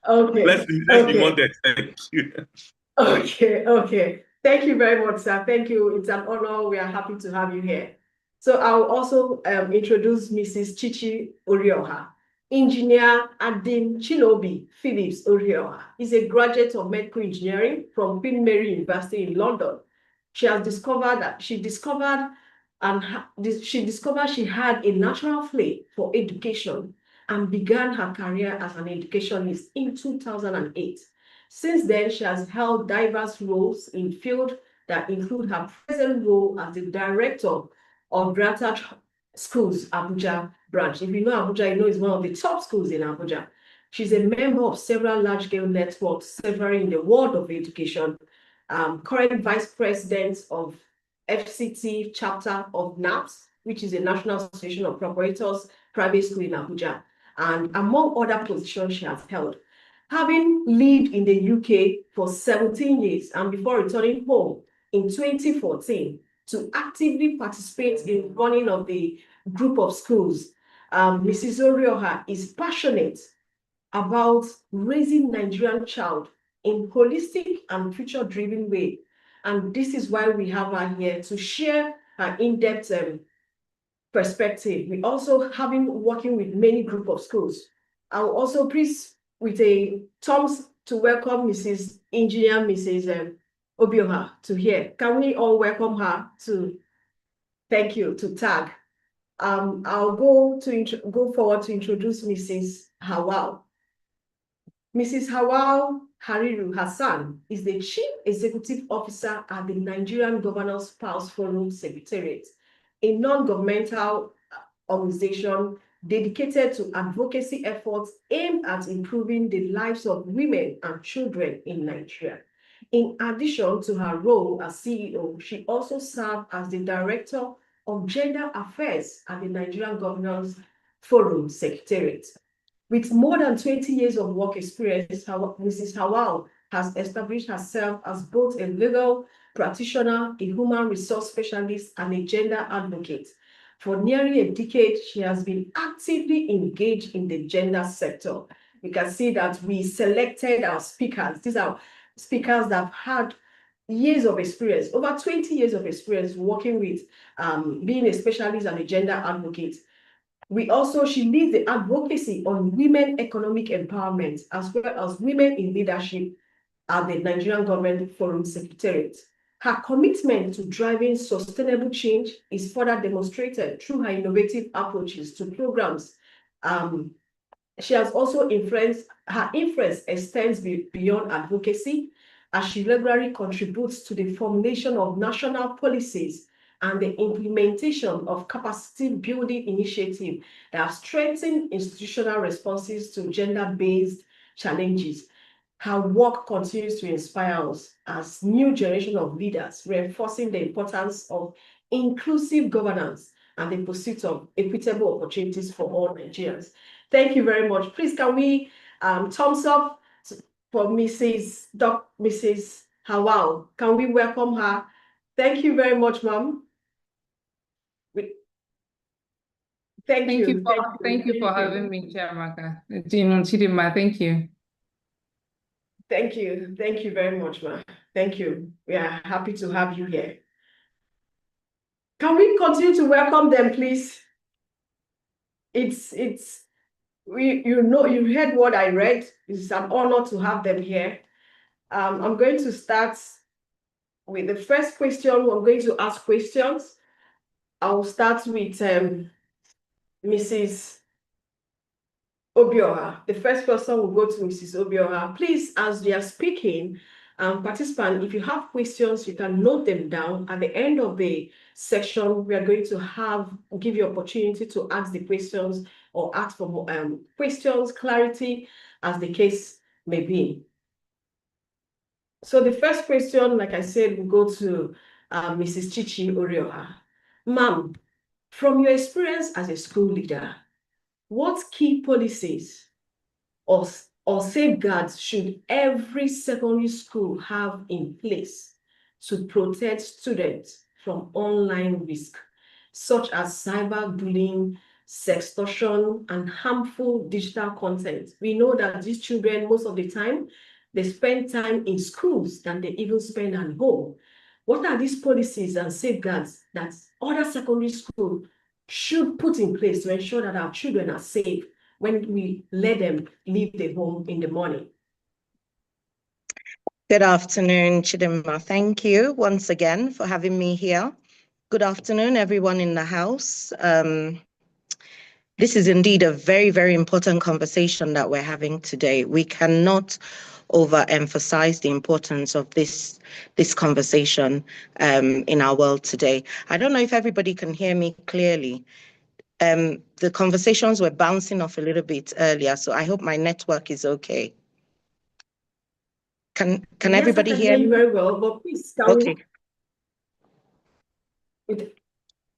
Okay. Let's be modest. Thank you. Okay. Thank you very much, sir. Thank you. It's an honor. We are happy to have you here. So I'll also introduce Mrs. Chichi Orioha. Engineer Adin Chilobi Phillips Orioha is a graduate of medical engineering from Queen Mary University in London. She discovered she had a natural flame for education and began her career as an educationist in 2008. Since then, she has held diverse roles in field that include her present role as the director of Grata Schools Abuja branch. If you know Abuja, you know it's one of the top schools in Abuja. She's a member of several large-scale networks, several in the world of education, current vice president of FCT chapter of NAPS, which is the National Association of Proprietors Private School in Abuja, and among other positions she has held. Having lived in the UK for 17 years and before returning home in 2014 to actively participate in running of the group of schools, Mrs. Orioha is passionate about raising Nigerian child in holistic and future-driven way. And this is why we have her here to share her in-depth perspective. We also have been working with many group of schools. I will also please with a thumbs to welcome Mrs. Engineer Mrs. Obioha to here. Can we all welcome her to, thank you, to THAG. I'll go forward to introduce Mrs. Hawal. Mrs. Hawal Hariru Hassan is the Chief Executive Officer at the Nigerian Governors Pulse Forum Secretariat, a non-governmental organization dedicated to advocacy efforts aimed at improving the lives of women and children in Nigeria. In addition to her role as CEO, she also served as the Director of Gender Affairs at the Nigerian Governors Forum Secretariat. With more than 20 years of work experience, Mrs. Hawal has established herself as both a legal practitioner, a human resource specialist, and a gender advocate. For nearly a decade, she has been actively engaged in the gender sector. You can see that we selected our speakers. These are speakers that have had years of experience, over 20 years of experience working with being a specialist and a gender advocate. She leads the advocacy on women economic empowerment as well as women in leadership at the Nigerian Government Forum Secretariat. Her commitment to driving sustainable change is further demonstrated through her innovative approaches to programs. She has also her influence extends beyond advocacy as she regularly contributes to the formulation of national policies and the implementation of capacity building initiatives that have strengthened institutional responses to gender-based challenges. Her work continues to inspire us as new generation of leaders, reinforcing the importance of inclusive governance and the pursuit of equitable opportunities for all Nigerians. Thank you very much. Please, can we thumbs up for Mrs. Hawal? Can we welcome her? Thank you very much, ma'am. Thank you for having me, Chiamaka. Chidima, thank you. Thank you very much, ma'am. Thank you. We are happy to have you here. Can we continue to welcome them, please? You heard what I read. It's an honor to have them here. I'm going to start with the first question. We're going to ask questions. I'll start with Mrs. Obioha. The first person will go to Mrs. Obioha. Please, as they are speaking, participant, if you have questions, you can note them down. At the end of the section, we are going to give you opportunity to ask the questions or ask for more questions, clarity, as the case may be. So the first question, like I said, will go to Mrs. Chichi Orioha. Ma'am, from your experience as a school leader, what key policies or safeguards should every secondary school have in place to protect students from online risk, such as cyberbullying, sextortion, and harmful digital content. We know that these children, most of the time, they spend time in schools than they even spend at home. What are these policies and safeguards that other secondary schools should put in place to ensure that our children are safe when we let them leave the home in the morning? Good afternoon, Chidimma. Thank you once again for having me here. Good afternoon, everyone in the house. This is indeed a very, very important conversation that we're having today. We cannot overemphasize the importance of this conversation in our world today. I don't know if everybody can hear me clearly. The conversations were bouncing off a little bit earlier, so I hope my network is okay. Can everybody Yes, I can hear hear you me? very well, but please Okay.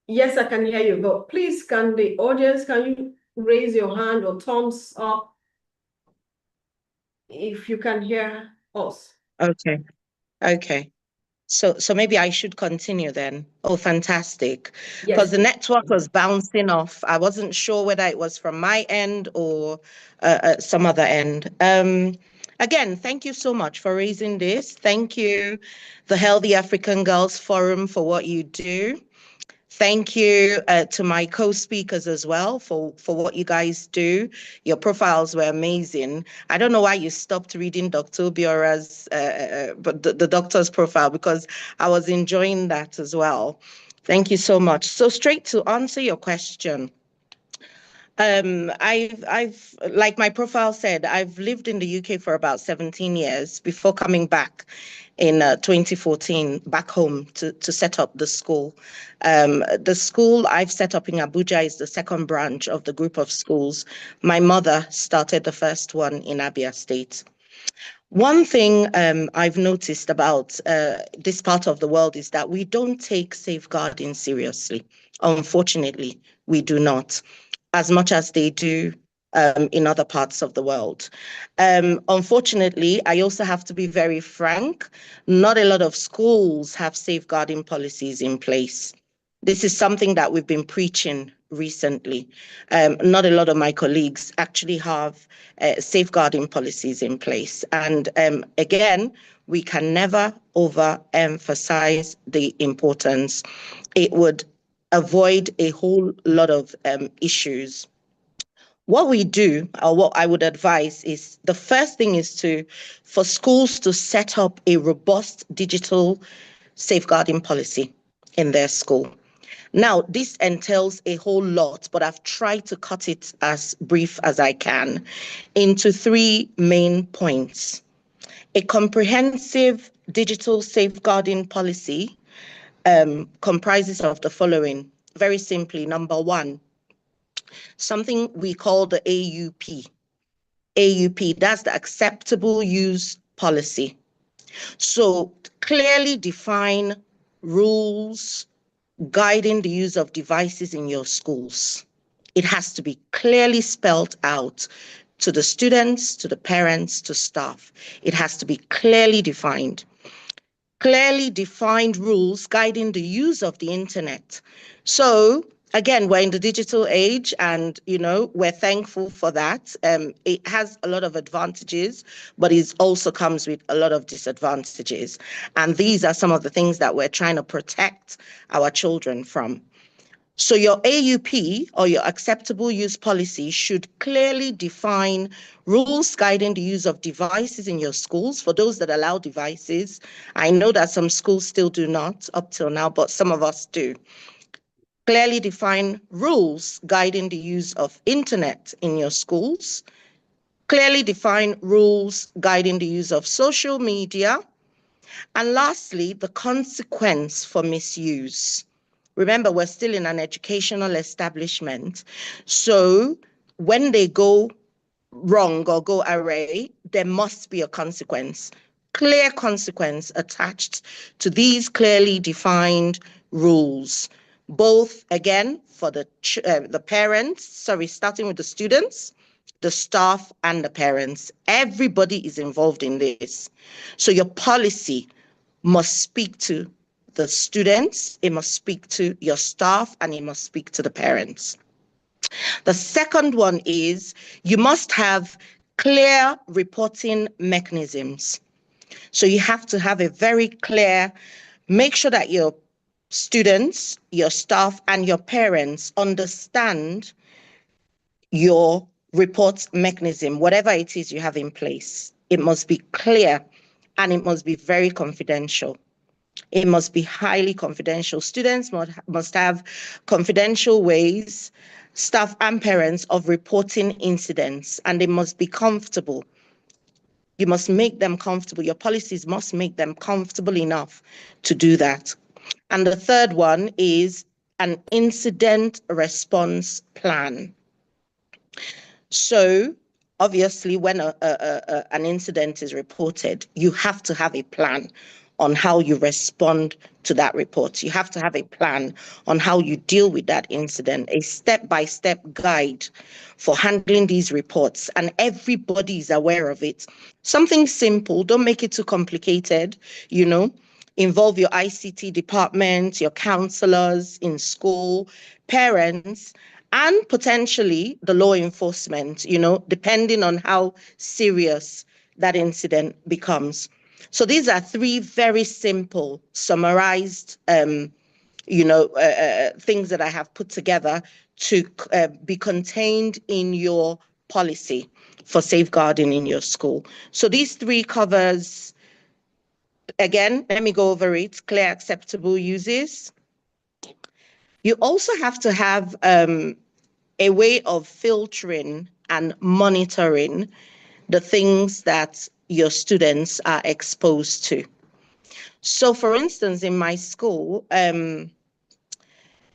Yes, I can hear you, but please, can you raise your hand or thumbs up if you can hear us? Okay. So maybe I should continue then. Oh, fantastic. Yes. Because the network was bouncing off. I wasn't sure whether it was from my end or some other end. Again, thank you so much for raising this. Thank you, the Healthy African Girls Forum, for what you do. Thank you to my co-speakers as well for what you guys do. Your profiles were amazing. I don't know why you stopped reading Dr. Obiora's, but the doctor's profile, because I was enjoying that as well. Thank you so much. So straight to answer your question. I've like my profile said, I've lived in the UK for about 17 years before coming back in 2014 back home to set up the school. The school I've set up in Abuja is the second branch of the group of schools. My mother started the first one in Abia State. One thing I've noticed about this part of the world is that we don't take safeguarding seriously. Unfortunately, we do not, as much as they do in other parts of the world. Unfortunately, I also have to be very frank, not a lot of schools have safeguarding policies in place. This is something that we've been preaching recently. Not a lot of my colleagues actually have safeguarding policies in place. And again, we can never overemphasize the importance. It would avoid a whole lot of issues. What we do, or what I would advise, is the first thing is for schools to set up a robust digital safeguarding policy in their school. Now, this entails a whole lot, but I've tried to cut it as brief as I can into three main points. A comprehensive digital safeguarding policy comprises of the following. Very simply, number one, something we call the AUP. AUP, that's the acceptable use policy. So clearly define rules guiding the use of devices in your schools. It has to be clearly spelled out to the students, to the parents, to staff. It has to be clearly defined. Clearly defined rules guiding the use of the internet. So again, we're in the digital age and, we're thankful for that. It has a lot of advantages, but it also comes with a lot of disadvantages. And these are some of the things that we're trying to protect our children from. So your AUP, or your acceptable use policy, should clearly define rules guiding the use of devices in your schools. For those that allow devices, I know that some schools still do not up till now, but some of us do. Clearly define rules guiding the use of internet in your schools. Clearly define rules guiding the use of social media. And lastly, the consequence for misuse. Remember, we're still in an educational establishment. So when they go wrong or go awry, there must be a consequence, clear consequence attached to these clearly defined rules, both, again, for the parents, starting with the students, the staff, and the parents. Everybody is involved in this. So your policy must speak to the students, it must speak to your staff, and it must speak to the parents. The second one is you must have clear reporting mechanisms. So you have to have a very clear, make sure that your students, your staff, and your parents understand your report mechanism, whatever it is you have in place. It must be clear and it must be very confidential. It must be highly confidential. Students must have confidential ways, staff and parents, of reporting incidents, and they must be comfortable. You must make them comfortable. Your policies must make them comfortable enough to do that. And the third one is an incident response plan. So obviously, when an incident is reported, you have to have a plan on how you respond to that report. You have to have a plan on how you deal with that incident, a step-by-step guide for handling these reports, and everybody is aware of it. Something simple, don't make it too complicated, you know. Involve your ICT department, your counselors in school, parents, and potentially the law enforcement, you know, depending on how serious that incident becomes. So these are three very simple, summarized, things that I have put together to be contained in your policy for safeguarding in your school. So these three covers, again, let me go over it: clear, acceptable uses. You also have to have a way of filtering and monitoring the things that your students are exposed to. So, for instance, in my school,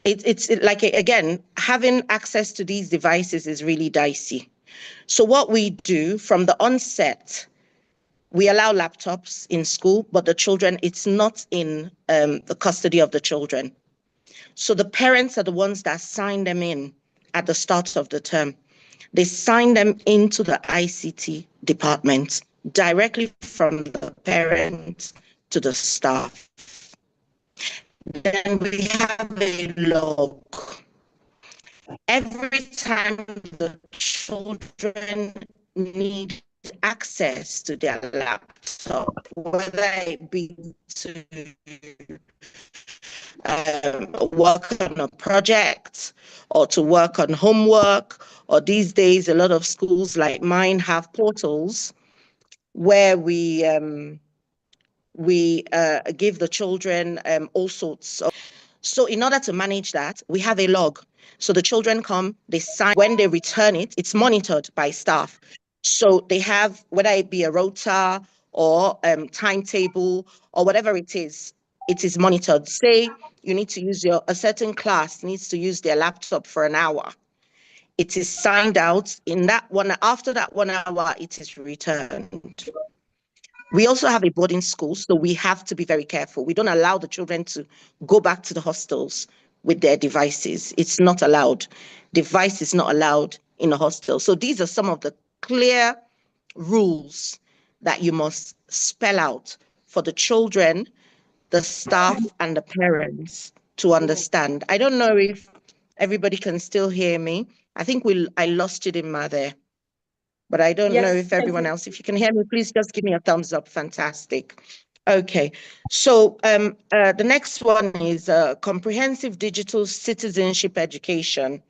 it's like, again, having access to these devices is really dicey. So what we do from the onset, we allow laptops in school, but the children, it's not in the custody of the children. So the parents are the ones that sign them in at the start of the term. They sign them into the ICT department directly from the parents to the staff. Then we have a log. Every time the children need access to their laptop, whether it be to work on a project or to work on homework, or these days a lot of schools like mine have portals where we give the children all sorts of. So in order to manage that, we have a log. So the children come, they sign. When they return it, it's monitored by staff. So they have, whether it be a rota or timetable or whatever it is monitored. Say you need to use a certain class needs to use their laptop for an hour. It is signed out. In that one, after that 1 hour, it is returned. We also have a boarding school, so we have to be very careful. We don't allow the children to go back to the hostels with their devices. It's not allowed. Device is not allowed in a hostel. So these are some of the clear rules that you must spell out for the children, the staff, and the parents to understand. I don't know if everybody can still hear me. I think I lost you in there. But I don't know if everyone else, if you can hear me, please just give me a thumbs up. Fantastic. Okay, so the next one is comprehensive digital citizenship education.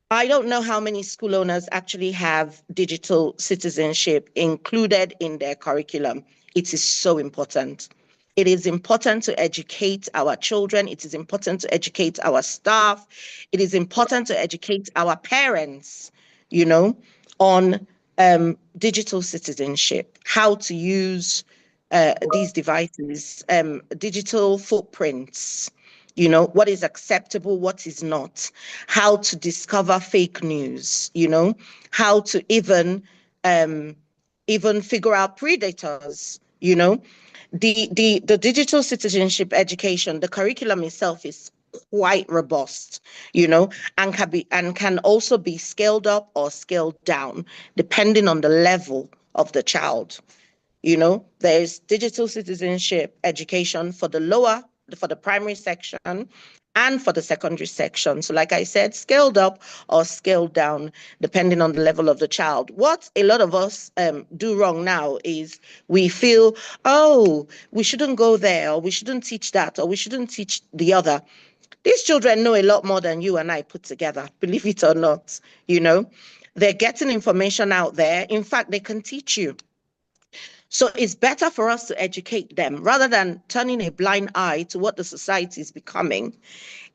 I don't know how many school owners actually have digital citizenship included in their curriculum. It is so important. It is important to educate our children. It is important to educate our staff. It is important to educate our parents, on digital citizenship, how to use these devices, digital footprints, what is acceptable, what is not, how to discover fake news, how to even figure out predators, the digital citizenship education, the curriculum itself is quite robust, and can also be scaled up or scaled down depending on the level of the child. There's digital citizenship education for the primary section, and for the secondary section. So like I said, scaled up or scaled down, depending on the level of the child. What a lot of us do wrong now is we feel, oh, we shouldn't go there, or we shouldn't teach that, or we shouldn't teach the other. These children know a lot more than you and I put together, believe it or not. They're getting information out there. In fact, they can teach you. So it's better for us to educate them rather than turning a blind eye to what the society is becoming.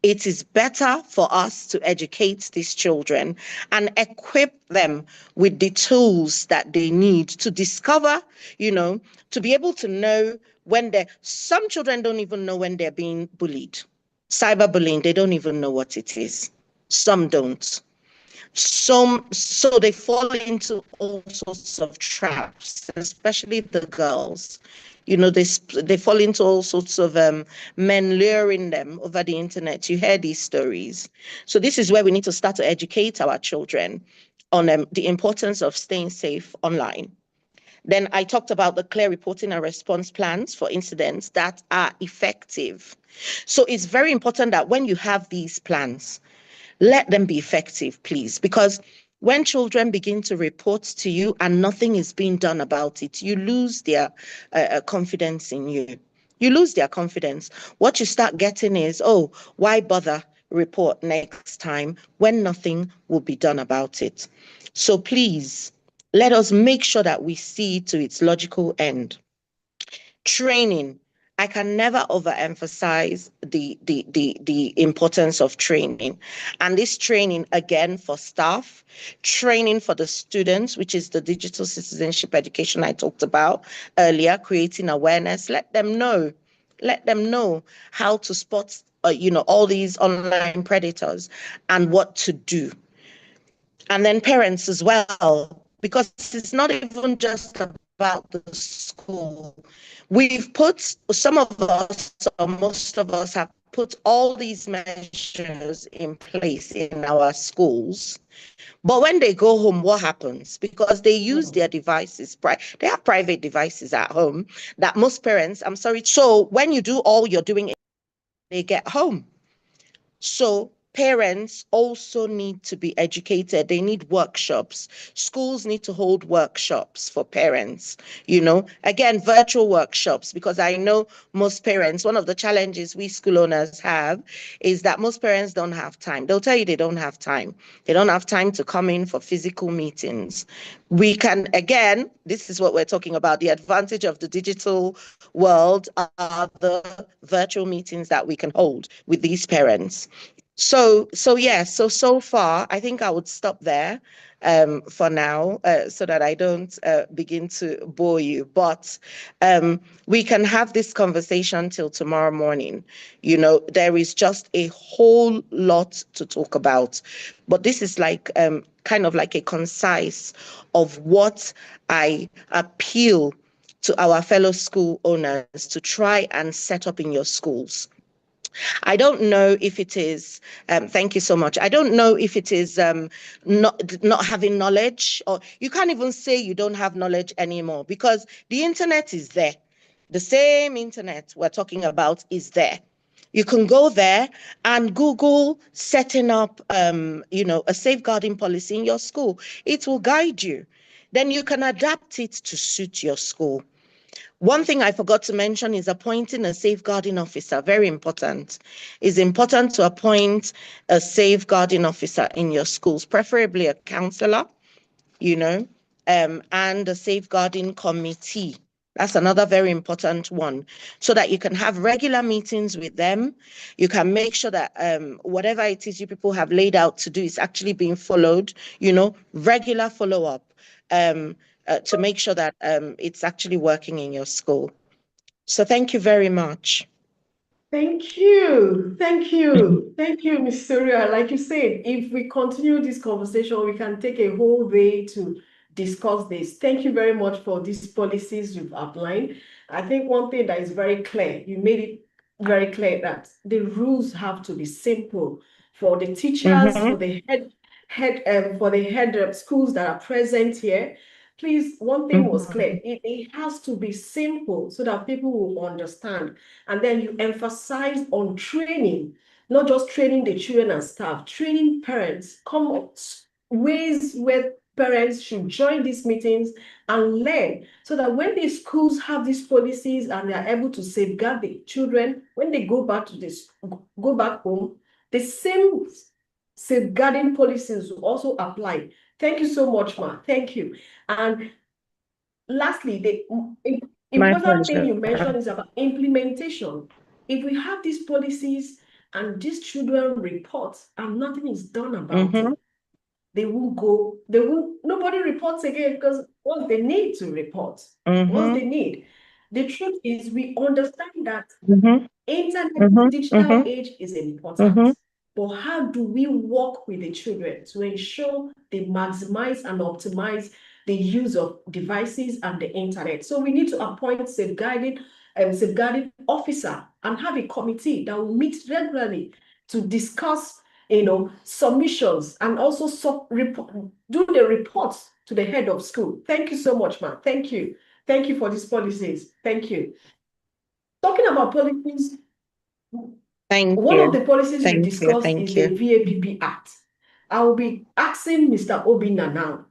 It is better for us to educate these children and equip them with the tools that they need to discover, to be able to know when some children don't even know when they're being bullied. Cyberbullying, they don't even know what it is. Some don't. So they fall into all sorts of traps, especially the girls. They fall into all sorts of men luring them over the internet. You hear these stories. So this is where we need to start to educate our children on the importance of staying safe online. Then I talked about the clear reporting and response plans for incidents that are effective. So it's very important that when you have these plans, let them be effective, please, because when children begin to report to you and nothing is being done about it, you lose their confidence in you. You lose their confidence. What you start getting is, oh, why bother report next time when nothing will be done about it? So please, let us make sure that we see to its logical end. Training. I can never overemphasize the importance of training. And this training, again, for staff, training for the students, which is the digital citizenship education I talked about earlier, creating awareness. Let them know how to spot, all these online predators and what to do. And then parents as well, because it's not even just about the school. We've put, some of us, or most of us have put all these measures in place in our schools. But when they go home, what happens? Because they use their devices, they have private devices at home that most parents, I'm sorry. So when you do all you're doing, they get home. So parents also need to be educated. They need workshops. Schools need to hold workshops for parents, again, virtual workshops, because I know most parents, one of the challenges we school owners have is that most parents don't have time. They'll tell you they don't have time. They don't have time to come in for physical meetings. We can, again, this is what we're talking about. The advantage of the digital world are the virtual meetings that we can hold with these parents. So far, I think I would stop there for now, so that I don't begin to bore you. But we can have this conversation till tomorrow morning. There is just a whole lot to talk about. But this is like kind of like a concise of what I appeal to our fellow school owners to try and set up in your schools. I don't know if it is, thank you so much. I don't know if it is not having knowledge, or you can't even say you don't have knowledge anymore, because the internet is there. The same internet we're talking about is there. You can go there and Google setting up, a safeguarding policy in your school. It will guide you. Then you can adapt it to suit your school. One thing I forgot to mention is appointing a safeguarding officer. Very important. It's important to appoint a safeguarding officer in your schools, preferably a counselor, and a safeguarding committee. That's another very important one, so that you can have regular meetings with them. You can make sure that whatever it is you people have laid out to do is actually being followed, regular follow-up. To make sure that it's actually working in your school. So thank you very much. Thank you. Thank you. Thank you, Ms. Surya. Like you said, if we continue this conversation, we can take a whole day to discuss this. Thank you very much for these policies you've outlined. I think one thing that is very clear, you made it very clear that the rules have to be simple for the teachers, for the head of schools that are present here. Please, one thing was clear. It has to be simple so that people will understand. And then you emphasize on training not just training the children and staff, training parents, come up ways where parents should join these meetings and learn, so that when the schools have these policies and they are able to safeguard the children, when they go back home, the same safeguarding policies will also apply. Thank you so much, Ma. Thank you. And lastly, the important thing you mentioned is about implementation. If we have these policies and these children report and nothing is done about it, nobody reports again, because what they need to report, what they need. The truth is, we understand that internet, digital age is important. But how do we work with the children to ensure they maximize and optimize the use of devices and the internet? So we need to appoint safeguarding officer and have a committee that will meet regularly to discuss, submissions, and also do the reports to the head of school. Thank you so much, ma'am. Thank you. Thank you for these policies. Thank you. Talking about policies, one of the policies we discussed is the VAPP Act. I will be asking Mr. Obinna now,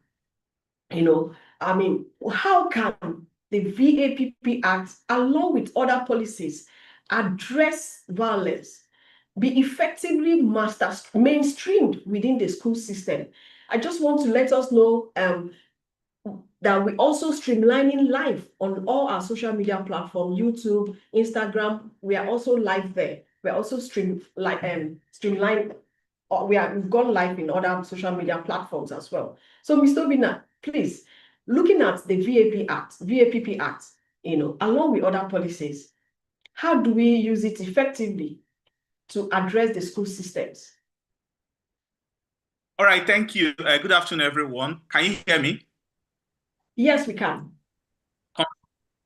how can the VAPP Act, along with other policies, address violence, be effectively mainstreamed within the school system? I just want to let us know that we also streamlining live on all our social media platforms, YouTube, Instagram. We are also live there. We're also streamlined. We've gone live in other social media platforms as well. So, Mr. Obinna, please, looking at the VAPP Act, along with other policies, how do we use it effectively to address the school systems? All right, thank you. Good afternoon, everyone. Can you hear me? Yes, we can.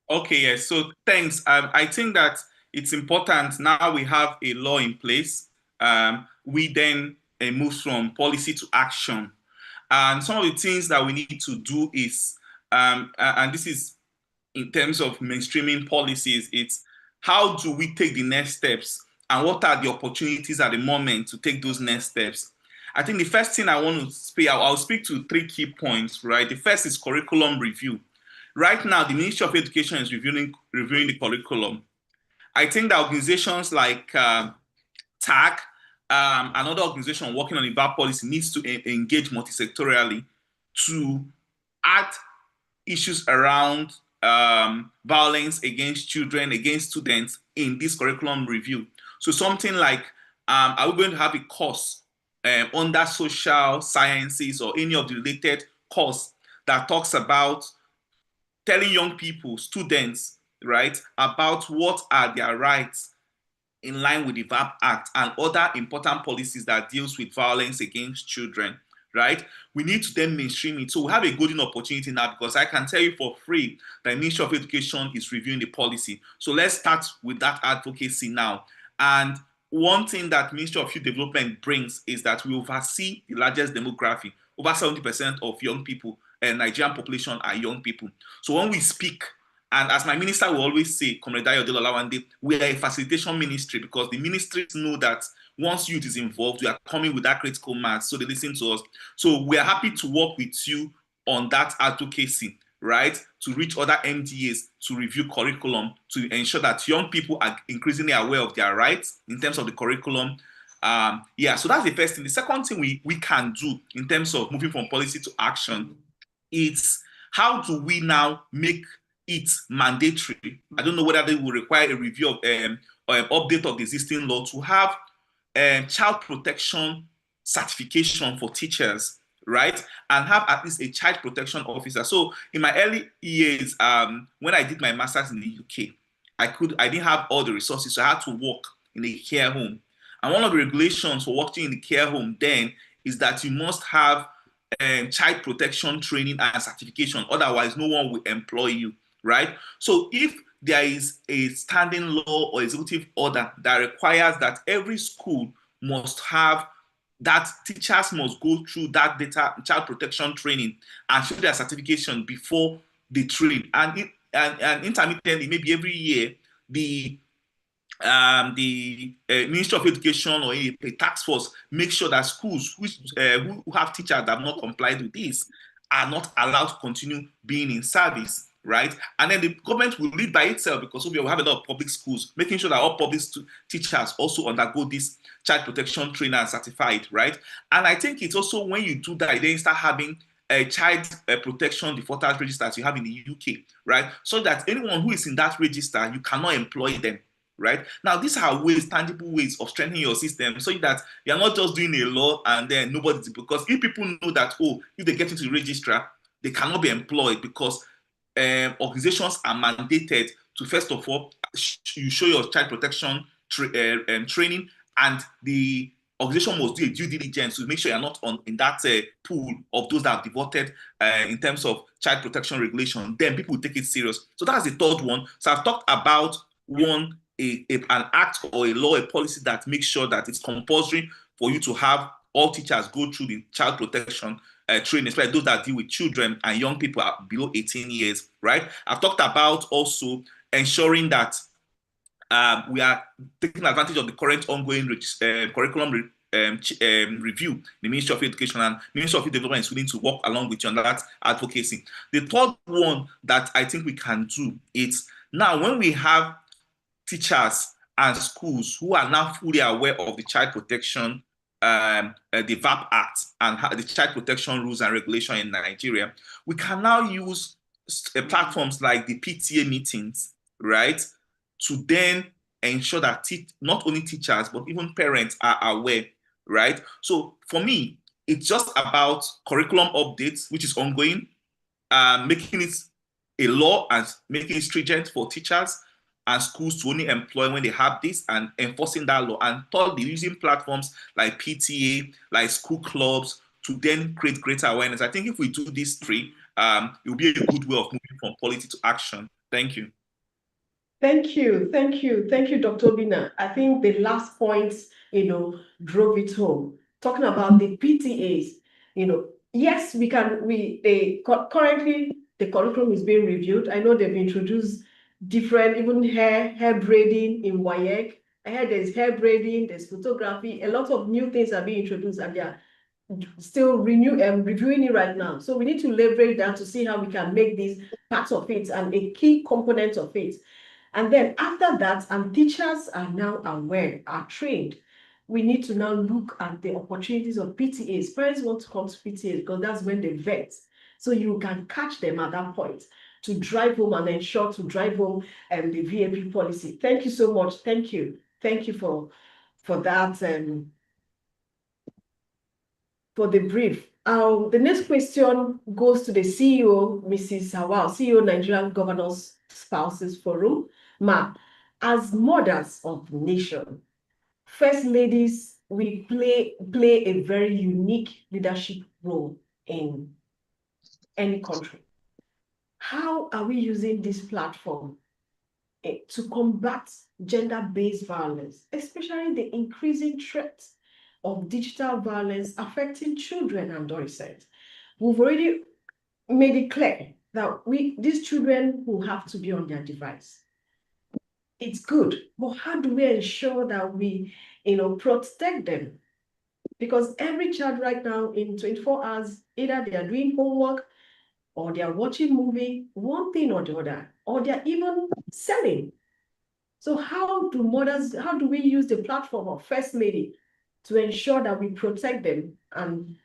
Okay, yes. So thanks. I think that it's important now we have a law in place. We then move from policy to action. And some of the things that we need to do is, and this is in terms of mainstreaming policies, it's how do we take the next steps and what are the opportunities at the moment to take those next steps? I think the first thing I want to speak, I'll speak to 3 key points, right? The first is curriculum review. Right now, the Ministry of Education is reviewing the curriculum. I think that organizations like THAG, another organization working on the VAP policy, needs to engage multisectorially to add issues around violence against children, against students in this curriculum review. So something like, are we going to have a course under social sciences or any of the related course that talks about telling young people, students, right, about what are their rights in line with the VAP Act and other important policies that deals with violence against children, right? We need to then mainstream it. So we have a golden opportunity now, because I can tell you for free that the Ministry of Education is reviewing the policy. So let's start with that advocacy now. And one thing that Ministry of Youth Development brings is that we oversee the largest demography. Over 70% of young people and Nigerian population are young people. So when we speak, and as my minister will always say, Comrade Dayo Delolawande, we are a facilitation ministry, because the ministries know that once youth is involved, we are coming with that critical mass, so they listen to us. So we are happy to work with you on that advocacy, right? To reach other MDAs to review curriculum, to ensure that young people are increasingly aware of their rights in terms of the curriculum. So that's the first thing. The second thing we can do in terms of moving from policy to action, it's how do we now make it mandatory? I don't know whether they will require a review of update of the existing law to have child protection certification for teachers, right? And have at least a child protection officer. So in my early years, when I did my master's in the UK, I didn't have all the resources, so I had to work in a care home. And one of the regulations for working in the care home then is that you must have child protection training and certification. Otherwise, no one will employ you, right? So if there is a standing law or executive order that requires that every school must have that, teachers must go through that data child protection training and show their certification before they train. And intermittently, maybe every year, the the Ministry of Education or a task force make sure that schools who have teachers that have not complied with this are not allowed to continue being in service, right? And then the government will lead by itself, because we have a lot of public schools, making sure that all public teachers also undergo this child protection training and certified, right? And I think it's also when you do that, then you start having a child protection defaulters register as you have in the UK, right? So that anyone who is in that register, you cannot employ them, right? Now, these are ways, tangible ways of strengthening your system, so that you're not just doing a law and then nobody, because if people know that, oh, if they get into the registrar, they cannot be employed, because organizations are mandated to, first of all, you show your child protection training, and the organization must do a due diligence to make sure you're not in that pool of those that have defaulted in terms of child protection regulation. Then people will take it serious. So that's the third one. So I've talked about one, an act or a law, a policy that makes sure that it's compulsory for you to have all teachers go through the child protection training, especially those that deal with children and young people below 18 years, right? I've talked about also ensuring that we are taking advantage of the current ongoing curriculum review. The Ministry of Education and Ministry of Youth Development is willing to work along with you on that advocacy. The third one that I think we can do is, now when we have teachers and schools who are now fully aware of the child protection, the VAP Act and the child protection rules and regulation in Nigeria, we can now use platforms like the PTA meetings, right, to then ensure that not only teachers, but even parents are aware, right? So for me, it's just about curriculum updates, which is ongoing, making it a law and making it stringent for teachers and schools to only employ when they have this, and enforcing that law. And thirdly, using platforms like PTA, like school clubs, to then create greater awareness. I think if we do these three, it will be a good way of moving from policy to action. Thank you. Thank you, Dr. Bina. I think the last point, drove it home. Talking about the PTAs, yes, currently the curriculum is being reviewed. I know they've introduced different, even hair braiding in WAEC. I heard there's hair braiding, there's photography, a lot of new things are being introduced, and they're still reviewing it right now. So we need to leverage that to see how we can make these parts of it and a key component of it. And then after that, and teachers are now aware, are trained, we need to now look at the opportunities of PTAs. Parents want to come to PTAs because that's when they vet. So you can catch them at that point to drive home and ensure to drive home the VAP policy. Thank you so much. Thank you. Thank you for that, for the brief. The next question goes to the CEO, Mrs. Hawal, CEO, Nigerian Governors Spouses Forum. Ma, as mothers of the nation, first ladies, we play a very unique leadership role in any country. How are we using this platform to combat gender-based violence, especially the increasing threat of digital violence affecting children and adolescents? We've already made it clear that these children will have to be on their device. It's good, but how do we ensure that we, protect them? Because every child right now in 24 hours, either they are doing homework or they are watching movie, one thing or the other, or they're even selling. So how do we use the platform of First Lady to ensure that we protect them and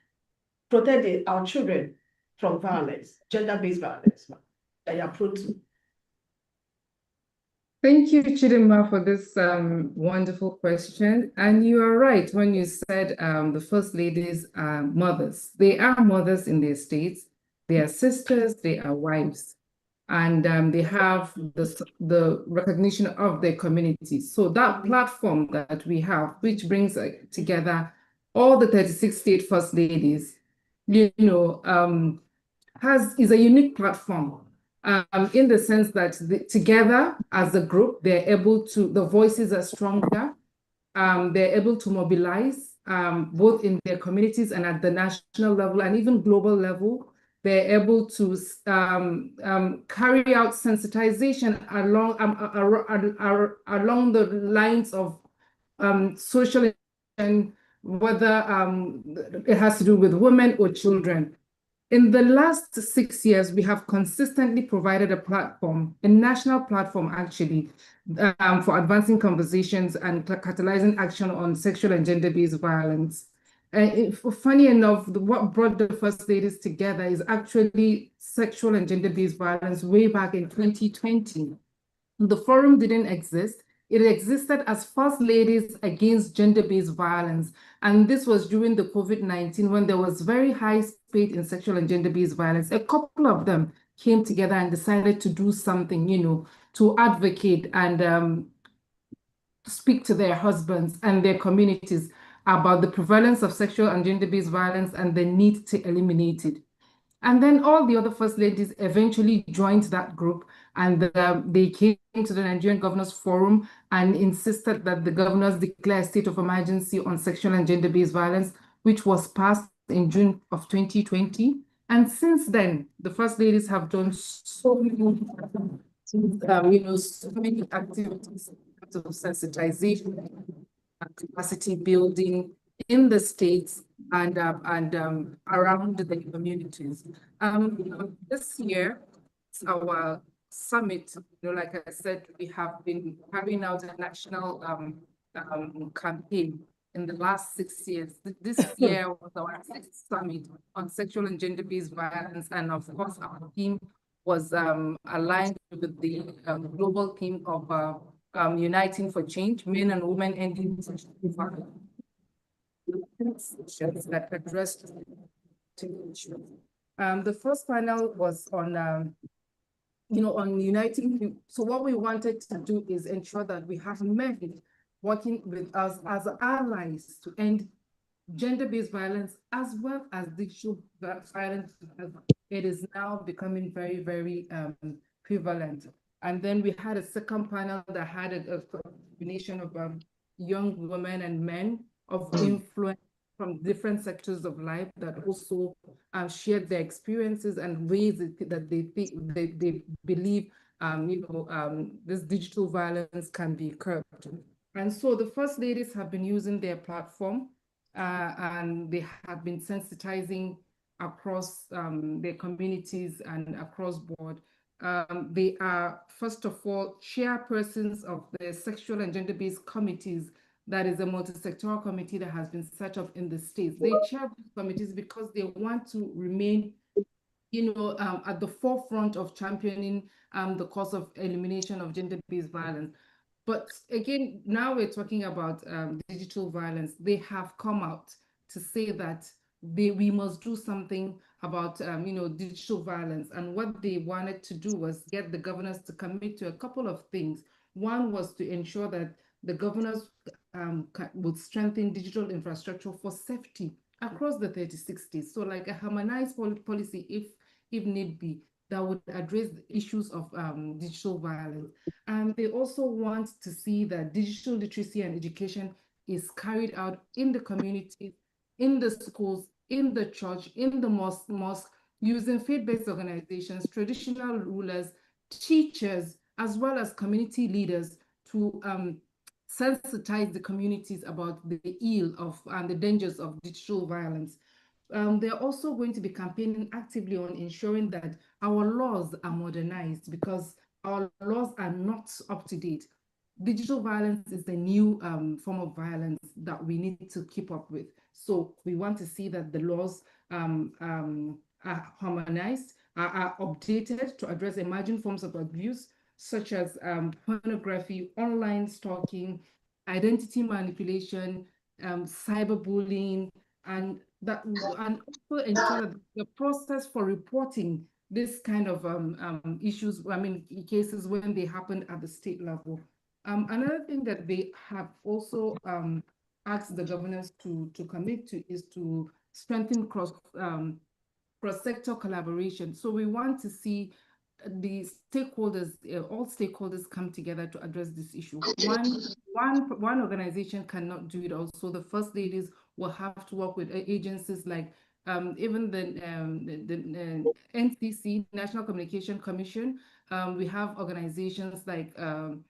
protect our children from violence, gender-based violence that they are prone to? Thank you, Chidinma, for this wonderful question. And you are right when you said the First Ladies are mothers. They are mothers in their states. They are sisters, they are wives. And they have the recognition of their communities. So that platform that we have, which brings together all the 36 state First Ladies, is a unique platform. In the sense that together as a group, the voices are stronger, they're able to mobilize both in their communities and at the national level and even global level they're able to carry out sensitization along the lines of social, and whether it has to do with women or children. In the last 6 years, we have consistently provided a platform, a national platform actually, for advancing conversations and catalyzing action on sexual and gender-based violence. Funny enough, what brought the First Ladies together is actually sexual and gender-based violence way back in 2020. The forum didn't exist. It existed as First Ladies Against Gender-Based Violence. And this was during the COVID-19 when there was very high spate in sexual and gender-based violence. A couple of them came together and decided to do something, to advocate and speak to their husbands and their communities about the prevalence of sexual and gender-based violence and the need to eliminate it. And then all the other First Ladies eventually joined that group, and they came to the Nigerian Governors Forum and insisted that the governors declare a state of emergency on sexual and gender-based violence, which was passed in June of 2020. And since then, the First Ladies have done so many, so many activities of sensitization and capacity building in the states and around the communities. This year, it's our summit. Like I said, we have been carrying out a national campaign in the last 6 years. This year was our 6th summit on sexual and gender-based violence, and of course, our theme was aligned with the global theme of Uniting for Change, Men and Women Ending Sexual Violence. That addressed issues. The first panel was on, on uniting. So what we wanted to do is ensure that we have men working with us as allies to end gender-based violence as well as digital violence. It is now becoming very, very prevalent. And then we had a second panel that had a combination of young women and men of influence from different sectors of life that also shared their experiences and ways that they believe this digital violence can be curbed. And so the First Ladies have been using their platform and they have been sensitizing across their communities and across board. They are, first of all, chairpersons of the sexual and gender-based committees. That is a multi-sectoral committee that has been set up in the states. They chair these committees because they want to remain, at the forefront of championing the cause of elimination of gender-based violence. But again, now we're talking about digital violence. They have come out to say that we must do something about digital violence. And what they wanted to do was get the governors to commit to a couple of things. One was to ensure that the governors would strengthen digital infrastructure for safety across the 36 states. So like a harmonized policy, if need be, that would address the issues of digital violence. And they also want to see that digital literacy and education is carried out in the community, in the schools, in the church, in the mosque, using faith-based organizations, traditional rulers, teachers, as well as community leaders to sensitize the communities about the ill of and the dangers of digital violence. They're also going to be campaigning actively on ensuring that our laws are modernized because our laws are not up to date. Digital violence is the new form of violence that we need to keep up with. So we want to see that the laws are harmonized, are updated to address emerging forms of abuse, such as pornography, online stalking, identity manipulation, cyberbullying, and also ensure that the process for reporting this kind of issues, cases when they happen at the state level. Another thing that they have also asked the governors to commit to is to strengthen cross-sector collaboration. So we want to see the stakeholders, all stakeholders come together to address this issue. One organization cannot do it all. So the First Ladies will have to work with agencies like even the NCC, National Communication Commission. We have organizations like the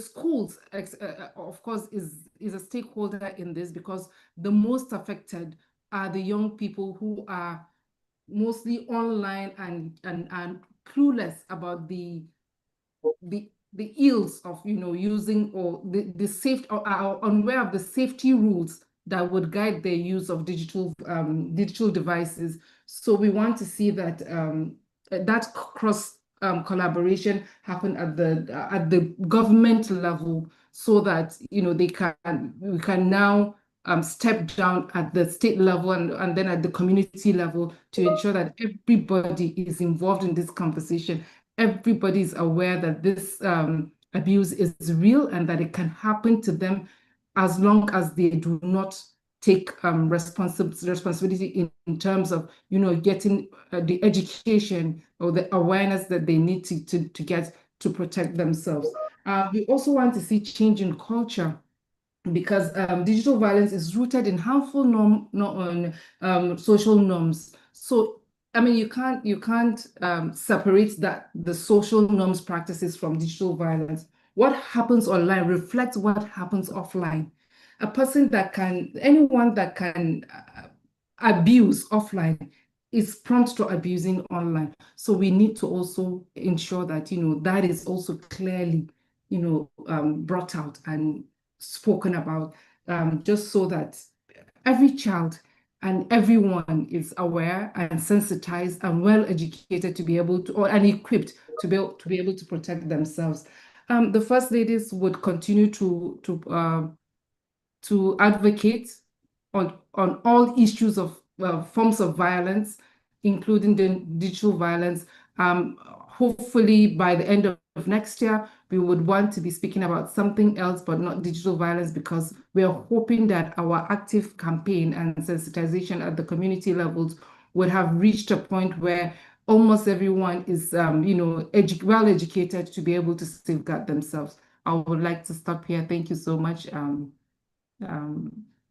schools, of course, is a stakeholder in this, because the most affected are the young people who are mostly online and clueless about the ills of using, or the safe, or are unaware of the safety rules that would guide their use of digital devices. So we want to see that that cross collaboration happen at the government level, so that we can now step down at the state level and then at the community level to ensure that everybody is involved in this conversation. Everybody is aware that this abuse is real and that it can happen to them, as long as they do not take responsibility in terms of getting the education or the awareness that they need to get to protect themselves. We also want to see change in culture, because digital violence is rooted in harmful social norms. So, I mean, you can't separate the social norms practices from digital violence. What happens online reflects what happens offline. Anyone that can abuse offline is prompt to abusing online. So we need to also ensure that that is also clearly brought out and spoken about, just so that every child and everyone is aware and sensitized and well educated to be able to, and equipped to be able to protect themselves. The First Ladies would continue to advocate on all issues of forms of violence, including the digital violence. Hopefully, by the end of next year, we would want to be speaking about something else, but not digital violence, because we are hoping that our active campaign and sensitization at the community levels would have reached a point where almost everyone is, well educated to be able to safeguard themselves. I would like to stop here. Thank you so much.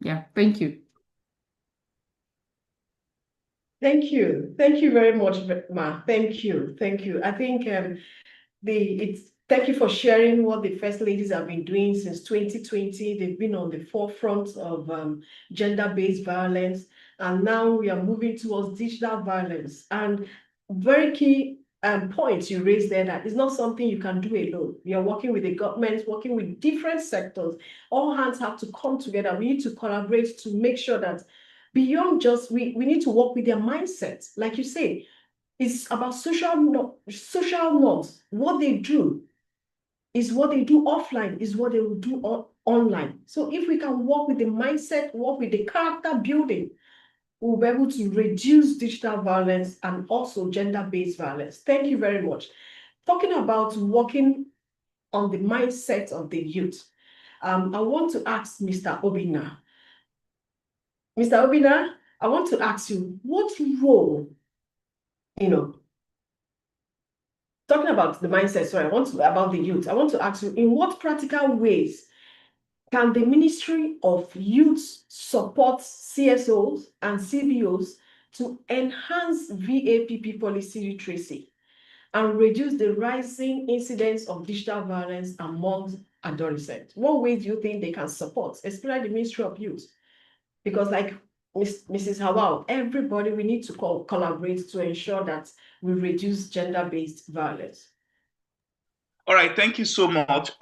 Yeah, thank you. Thank you. Thank you very much, Ma. Thank you. Thank you. I think thank you for sharing what the First Ladies have been doing since 2020. They've been on the forefront of gender-based violence, and now we are moving towards digital violence. And very key points you raised there, that it's not something you can do alone. You're working with the government, working with different sectors. All hands have to come together. We need to collaborate to make sure that beyond just, we need to work with their mindset. Like you say, it's about social norms. What they do is what they do offline, is what they will do online. So if we can work with the mindset, work with the character building, we'll be able to reduce digital violence and also gender-based violence. Thank you very much. Talking about working on the mindset of the youth, I want to ask Mr. Obina. Mr. Obina, I want to ask you, what role, talking about the mindset, sorry, about the youth, I want to ask you, in what practical ways can the Ministry of Youth support CSOs and CBOs to enhance VAPP policy literacy and reduce the rising incidence of digital violence among adolescents? What ways do you think they can support, especially the Ministry of Youth? Because like Mrs. Hawao, everybody, we need to collaborate to ensure that we reduce gender-based violence. All right, thank you so much.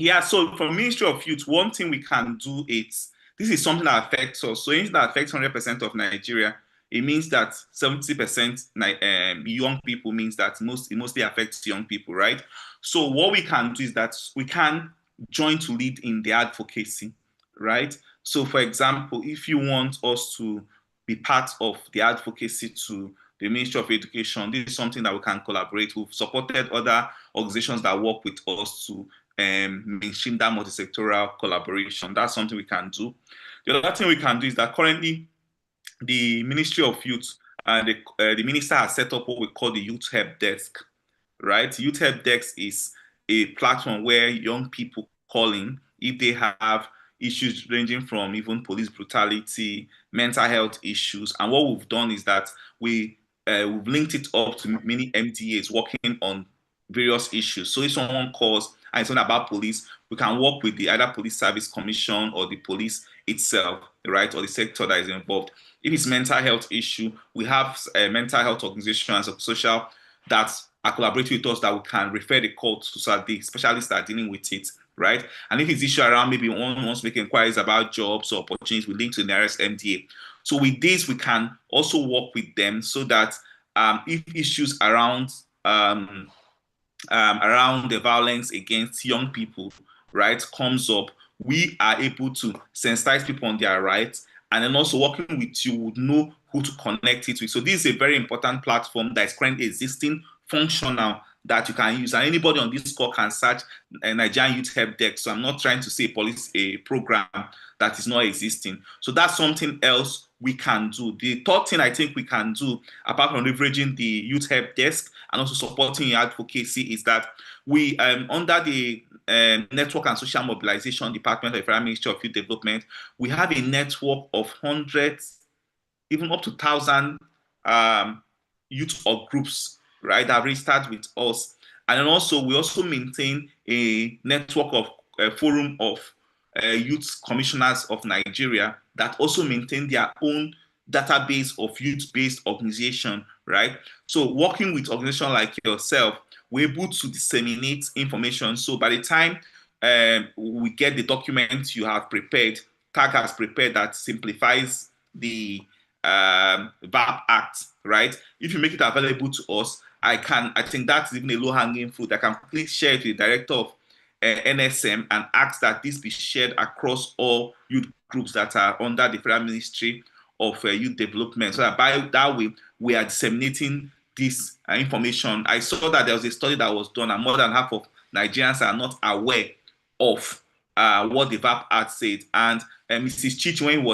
Yeah, so for Ministry of Youth, one thing we can do is, this is something that affects us. So anything that affects 100% of Nigeria, it means that 70% young people, means that it mostly affects young people, right? So what we can do is that we can join to lead in the advocacy, right? So for example, if you want us to be part of the advocacy to the Ministry of Education, this is something that we can collaborate. We've supported other organizations that work with us to mainstream that multi-sectoral collaboration. That's something we can do. The other thing we can do is that currently the Ministry of Youth and the minister has set up what we call the Youth Help Desk, right? Youth Help Desk is a platform where young people call in if they have issues ranging from even police brutality, mental health issues. And what we've done is that we've linked it up to many MDAs working on various issues. So if someone calls and it's not about police, we can work with the either Police Service Commission or the police itself, right, or the sector that is involved. If it's mental health issue, we have mental health organizations and social that are collaborating with us that we can refer the call to, so that the specialists that are dealing with it, right? And if it's issue around maybe one wants to make inquiries about jobs or opportunities, we link to the nearest MDA. So with this, we can also work with them so that if issues around the violence against young people, right, comes up, we are able to sensitize people on their rights, and then also working with you would know who to connect it with. So this is a very important platform that is currently existing, functional, that you can use. And anybody on this call can search Nigerian Youth Help Desk. So I'm not trying to say a program that is not existing. So that's something else we can do. The third thing I think we can do, apart from leveraging the Youth Help Desk and also supporting advocacy, is that we, under the Network and Social Mobilization Department of the Federal Ministry of Youth Development, we have a network of hundreds, even up to 1,000 youth or groups, right, that have registered with us. And then also, we also maintain a network of forum of youth commissioners of Nigeria that also maintain their own database of youth-based organization, right? So working with organizations like yourself, we're able to disseminate information. So by the time we get the document you have prepared, THAG has prepared, that simplifies the VAP Act, right? If you make it available to us, I think that's even a low-hanging fruit. I can quickly share it with the director of NSM and ask that this be shared across all youth groups that are under the Federal Ministry of Youth Development, so that by that way we are disseminating this information. I saw that there was a study that was done, and more than half of Nigerians are not aware of what the VAP Act said. And Mrs. Chich, when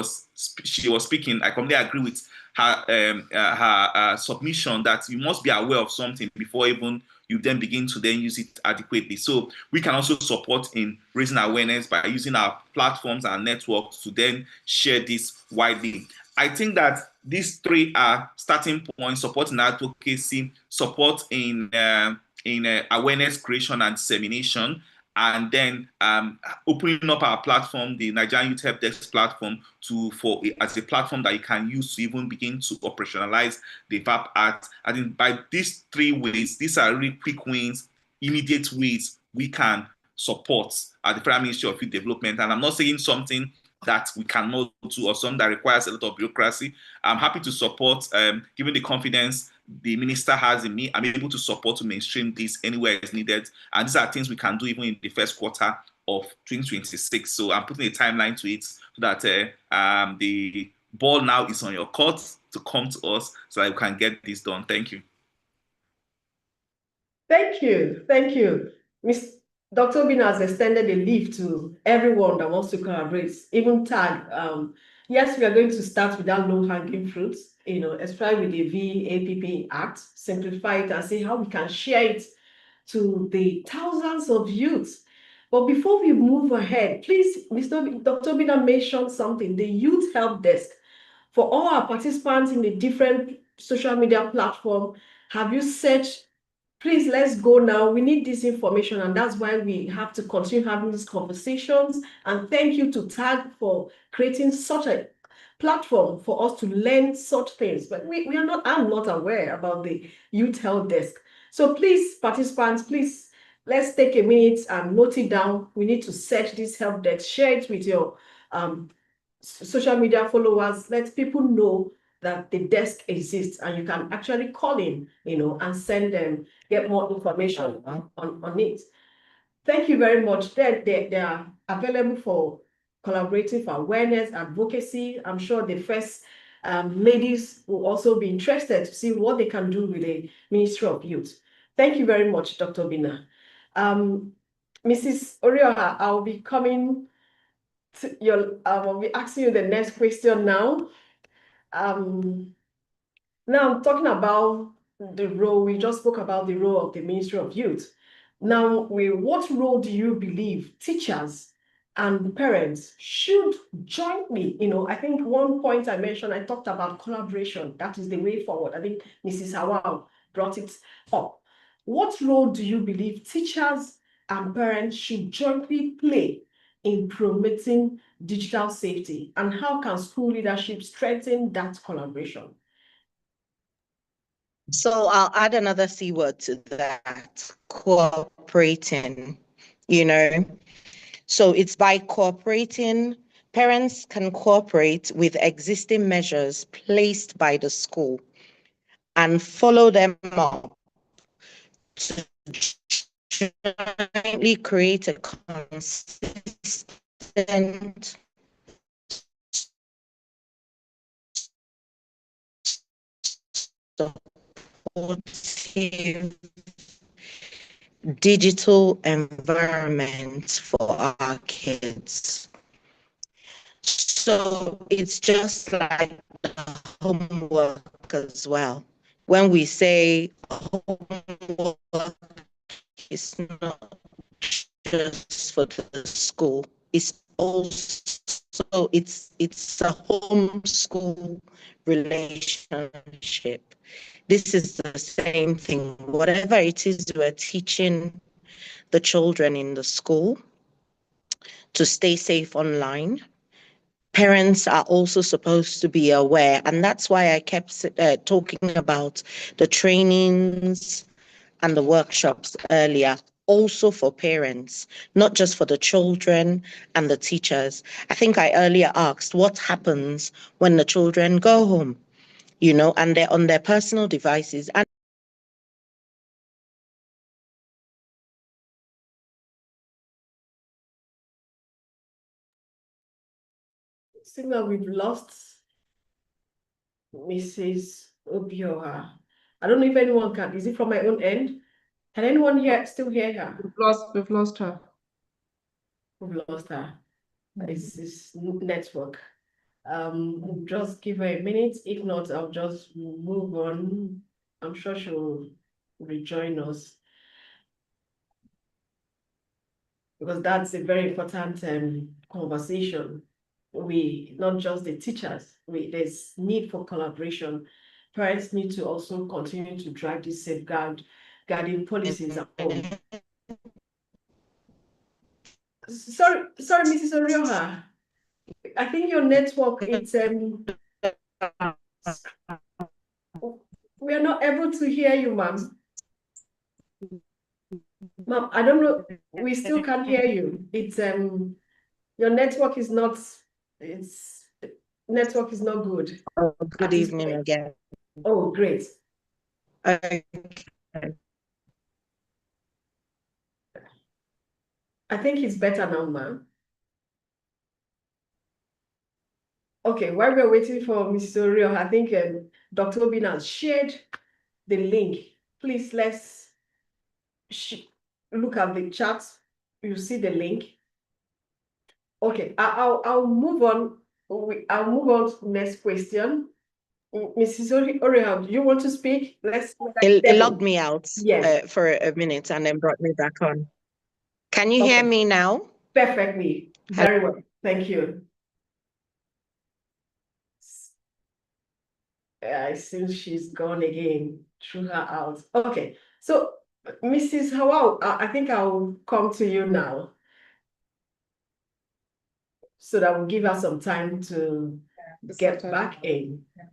she was speaking, I completely agree with her submission that you must be aware of something before even you then begin to then use it adequately. So we can also support in raising awareness by using our platforms and networks to then share this widely. I think that these three are starting points: support in advocacy, support in awareness creation and dissemination, and then opening up our platform, the Nigerian Youth Help Desk platform, as a platform that you can use to even begin to operationalize the VAP Act. I think by these three ways, these are really quick wins, immediate ways we can support the Federal Ministry of Youth Development. And I'm not saying something that we cannot do or something that requires a lot of bureaucracy. I'm happy to support, given the confidence the minister has in me. I'm able to support to mainstream this anywhere it's needed. And these are things we can do even in the first quarter of 2026. So I'm putting a timeline to it so that the ball now is on your court to come to us so that we can get this done. Thank you. Thank you. Thank you. Dr. Obinna has extended a leave to everyone that wants to collaborate, even THAG. Yes, we are going to start with that low-hanging fruits, especially with the VAPP Act, simplify it and see how we can share it to the thousands of youths. But before we move ahead, please, Dr. Obinna mentioned something, the Youth Help Desk. For all our participants in the different social media platforms, have you searched? Please, let's go now. We need this information, and that's why we have to continue having these conversations. And thank you to THAG for creating such a platform for us to learn such things. But I'm not aware about the Youth Help Desk. So please, participants, please, let's take a minute and note it down. We need to search this help desk, share it with your social media followers, let people know that the desk exists and you can actually call in, and send them, get more information on it. Thank you very much. They are available for collaborating for awareness, advocacy. I'm sure the first ladies will also be interested to see what they can do with the Ministry of Youth. Thank you very much, Dr. Obinna. Mrs. Orioha, I'll be coming to I'll be asking you the next question now. Now, talking about the role, we just spoke about the role of the Ministry of Youth. Now, what role do you believe teachers and parents should jointly, I think one point I mentioned, I talked about collaboration. That is the way forward. I think Mrs. Hawao brought it up. What role do you believe teachers and parents should jointly play in promoting digital safety? And how can school leadership strengthen that collaboration? So I'll add another C word to that, cooperating, So it's by cooperating, parents can cooperate with existing measures placed by the school and follow them up to jointly create a consistent supportive digital environment for our kids. So it's just like the homework as well. When we say homework is not just for the school, it's also it's a home-school relationship. This is the same thing. Whatever it is we're teaching the children in the school to stay safe online, parents are also supposed to be aware. And that's why I kept talking about the trainings and the workshops earlier, also for parents, not just for the children and the teachers. I think I earlier asked what happens when the children go home, and they're on their personal devices. And Signal, we've lost Mrs. Obioha. I don't know if anyone can. Is it from my own end? Can anyone still hear her? We've lost her. We've lost her. It's this network. Just give her a minute. If not, I'll just move on. I'm sure she'll rejoin us, because that's a very important conversation. Not just the teachers, there's need for collaboration. Parents need to also continue to drive these guarding policies at home. Sorry, Mrs. Orioha. I think your network, we are not able to hear you, ma'am. Ma'am, I don't know, we still can't hear you. It's your network is not, network is not good. good evening again. Oh, great. Okay. I think it's better now, ma'am. Okay, while we're waiting for Mrs. Oreo, I think Dr. Obin has shared the link. Please, let's look at the chat. You see the link. Okay, I'll move on. I'll move on to the next question. Mrs. Oreo, do you want to speak? It logged me out for a minute and then brought me back on. Can you hear me now? Perfectly. Very well. Thank you. I think she's gone again. Threw her out. Okay. So, Mrs. Hawao, I think I'll come to you now, so that will give her some time to get back in. Yeah.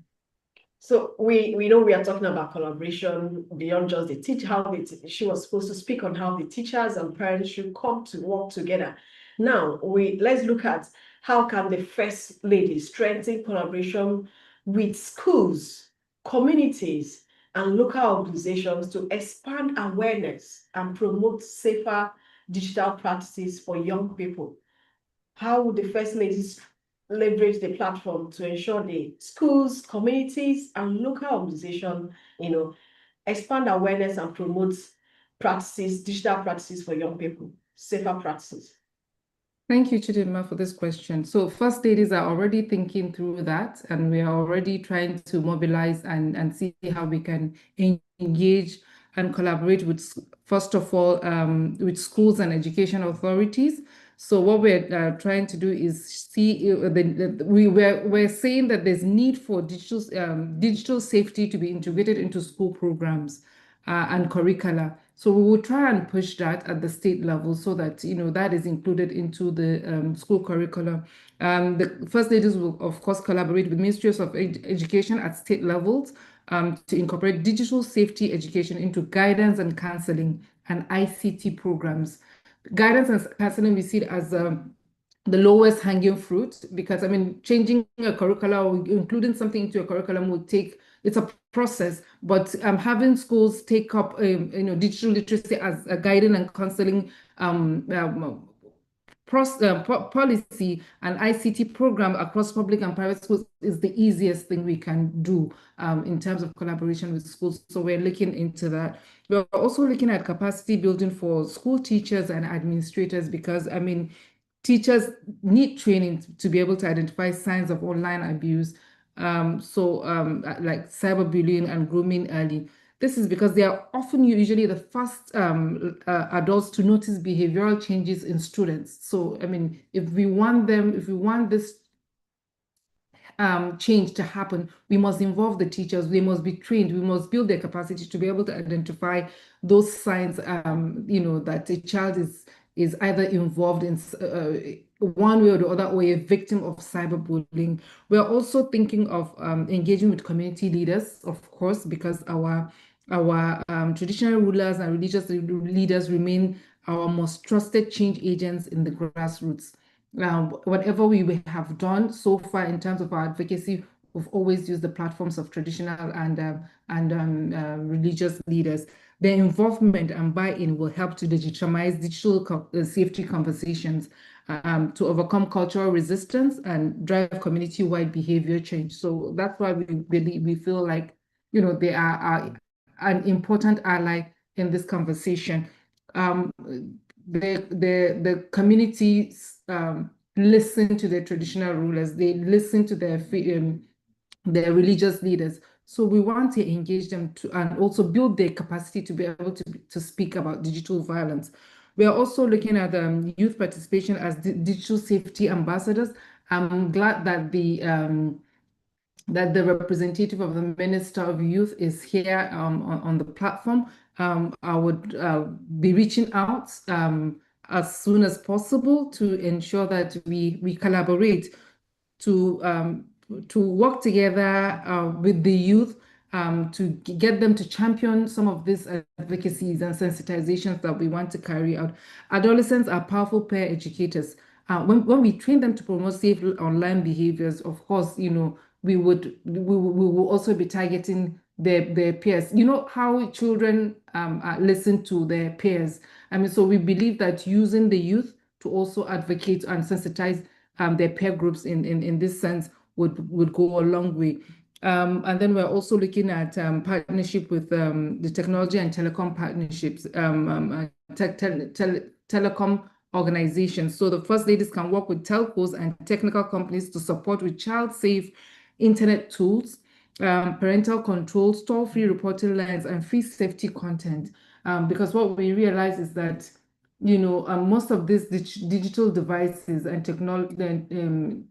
So we know we are talking about collaboration beyond just the teacher. She was supposed to speak on how the teachers and parents should come to work together. Now let's look at how can the First Lady strengthen collaboration with schools, communities, and local organizations to expand awareness and promote safer digital practices for young people. How would the First Lady leverage the platform to ensure the schools, communities, and local organizations, expand awareness and promote digital practices for young people, safer practices? Thank you, Chidinma, for this question. So First Ladies are already thinking through that, and we are already trying to mobilize and see how we can engage and collaborate with, first of all, with schools and education authorities So what we're trying to do is see we're saying that there's need for digital safety to be integrated into school programs and curricula. So we will try and push that at the state level so that that is included into the school curriculum. The First Ladies will of course collaborate with Ministries of Education at state levels to incorporate digital safety education into guidance and counseling and ICT programs. Guidance and counseling, we see it as the lowest hanging fruit, because I mean, changing a curriculum or including something into a curriculum will take, it's a process, but having schools take up digital literacy as a guiding and counseling policy and ICT program across public and private schools is the easiest thing we can do in terms of collaboration with schools. So we're looking into that. We're also looking at capacity building for school teachers and administrators, because I mean, teachers need training to be able to identify signs of online abuse, like cyberbullying and grooming early. This is because they are often usually the first adults to notice behavioral changes in students. So, I mean, if we want this change to happen, we must involve the teachers. They must be trained. We must build their capacity to be able to identify those signs, that a child is either involved in one way or the other, or a victim of cyberbullying. We're also thinking of engaging with community leaders, of course, because our traditional rulers and religious leaders remain our most trusted change agents in the grassroots. Whatever we have done so far in terms of our advocacy, we've always used the platforms of traditional and religious leaders. Their involvement and buy-in will help to legitimize digital safety conversations, to overcome cultural resistance and drive community-wide behavior change. So that's why we feel like they are an important ally in this conversation. The communities listen to their traditional rulers. They listen to their religious leaders. So we want to engage them and also build their capacity to be able to speak about digital violence. We are also looking at youth participation as digital safety ambassadors. I'm glad that the representative of the Minister of Youth is here on the platform. I would be reaching out as soon as possible to ensure that we collaborate to work together with the youth to get them to champion some of these advocacies and sensitizations that we want to carry out. Adolescents are powerful peer educators. When we train them to promote safe online behaviors, of course, we will also be targeting their peers. You know how children listen to their peers. I mean, so we believe that using the youth to also advocate and sensitize their peer groups in this sense would go a long way. And then we're also looking at partnership with the technology and telecom partnerships, telecom organizations. So the First Ladies can work with telcos and technical companies to support with child-safe internet tools, parental controls, toll-free reporting lines, and free safety content. Because what we realize is that most of these digital devices and technology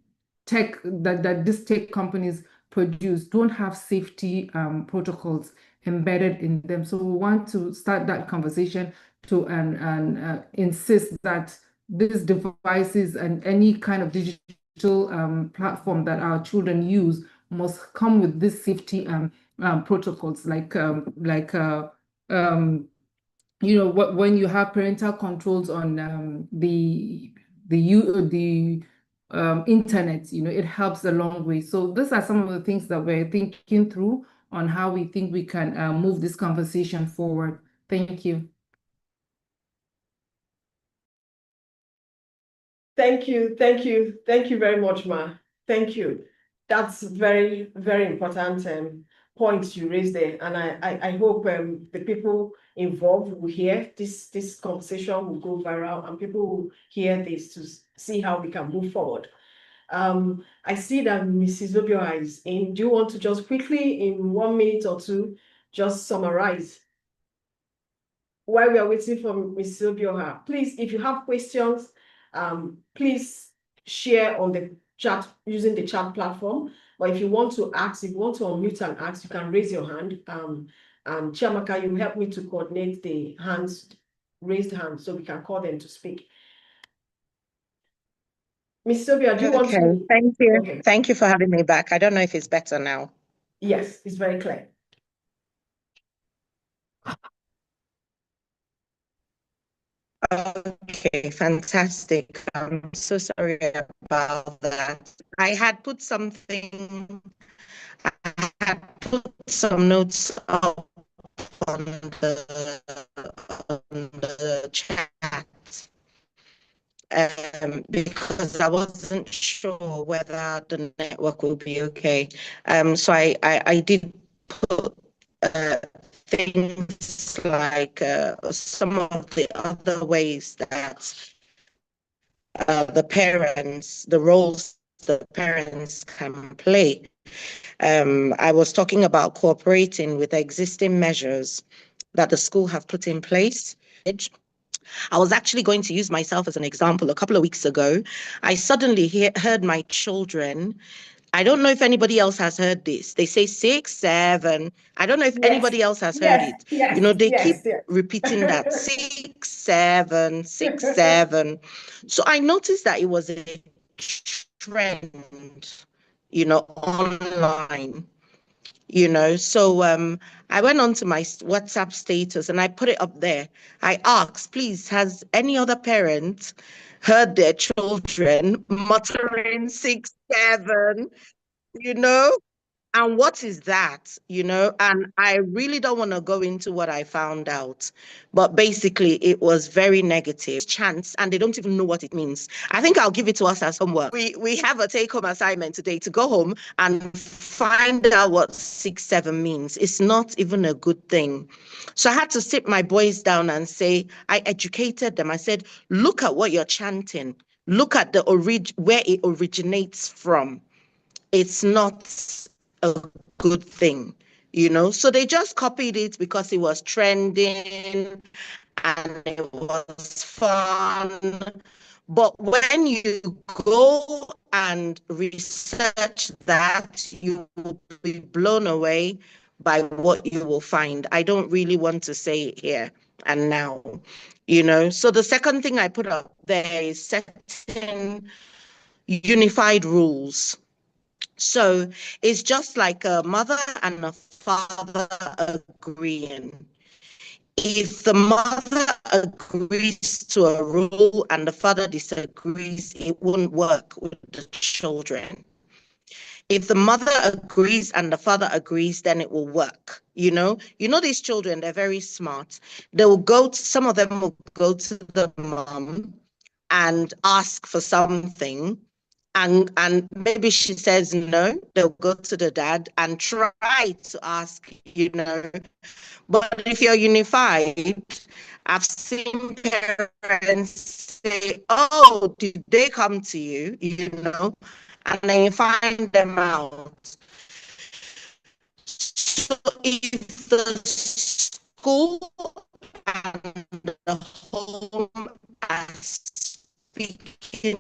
tech that these tech companies produce don't have safety protocols embedded in them. So we want to start that conversation to insist that these devices and any kind of digital platform that our children use must come with this safety protocols, when you have parental controls on the internet, it helps a long way. So these are some of the things that we're thinking through on how we think we can move this conversation forward. Thank you. Thank you very much, Ma. Thank you. That's very, very important points you raised there, and I hope the people involved will hear this conversation will go viral, and people will hear this to see how we can move forward. I see that Mrs. Obioha is in. Do you want to just quickly, in 1 minute or two, just summarize? While we are waiting for Mrs. Obioha, please, if you have questions, Please share on the chat using the chat platform. But if you want to ask, if you want to unmute and ask, you can raise your hand. Chiamaka, you help me to coordinate the raised hands, so we can call them to speak. Miss Sylvia, do you want to? Thank you. Okay. Thank you for having me back. I don't know if it's better now. Yes, it's very clear. Okay, fantastic. I'm so sorry about that. I had put some notes up on the chat because I wasn't sure whether the network will be okay. So I did put things like some of the other ways that the roles the parents can play. I was talking about cooperating with existing measures that the school have put in place. I was actually going to use myself as an example. A couple of weeks ago, I suddenly heard my children. I don't know if anybody else has heard this. They say 6, 7. I don't know if anybody else has heard it. Yes, you know, they keep yes. repeating that 6, 7, 6, 7. So I noticed that it was a trend, online. So I went on to my WhatsApp status and I put it up there. I asked, please, has any other parent heard their children muttering 6, 7, And what is that, And I really don't want to go into what I found out, but basically it was very negative. Chance, and they don't even know what it means. I think I'll give it to us as homework. We have a take-home assignment today to go home and find out what 6, 7 means. It's not even a good thing. So I had to sit my boys down and say, I educated them. I said, look at what you're chanting. Look at where it originates from. It's not a good thing, So they just copied it because it was trending and it was fun. But when you go and research that, you will be blown away by what you will find. I don't really want to say it here and now, So the second thing I put up there is setting unified rules. So it's just like a mother and a father agreeing. If the mother agrees to a rule and the father disagrees, it won't work with the children. If the mother agrees and the father agrees, then it will work. These children, they're very smart. Some of them will go to the mom and ask for something. And maybe she says no, they'll go to the dad and try to ask, But if you're unified, I've seen parents say, oh, did they come to you, And then you find them out. So if the school and the home are speaking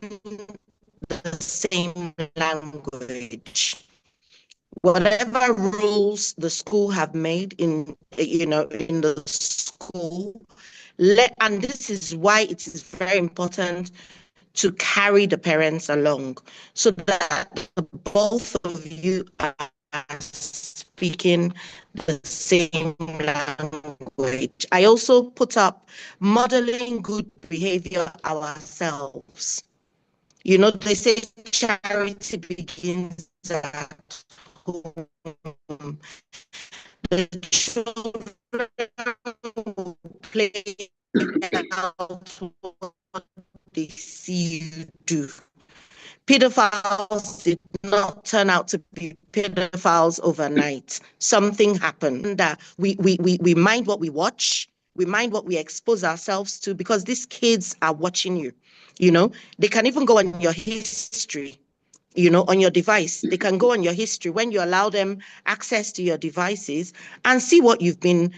the same language, whatever rules the school have made in the school, and this is why it is very important to carry the parents along so that both of you are speaking the same language. I also put up modeling good behavior ourselves. They say charity begins at home. The children will play out what they see you do. Pedophiles did not turn out to be pedophiles overnight. Something happened that we mind what we watch. We mind what we expose ourselves to because these kids are watching you. They can even go on your history, on your device. They can go on your history when you allow them access to your devices and see what you've been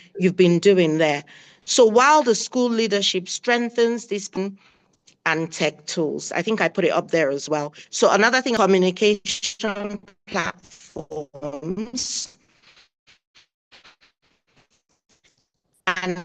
doing there. So while the school leadership strengthens this, and tech tools. I think I put it up there as well. So another thing, communication platforms and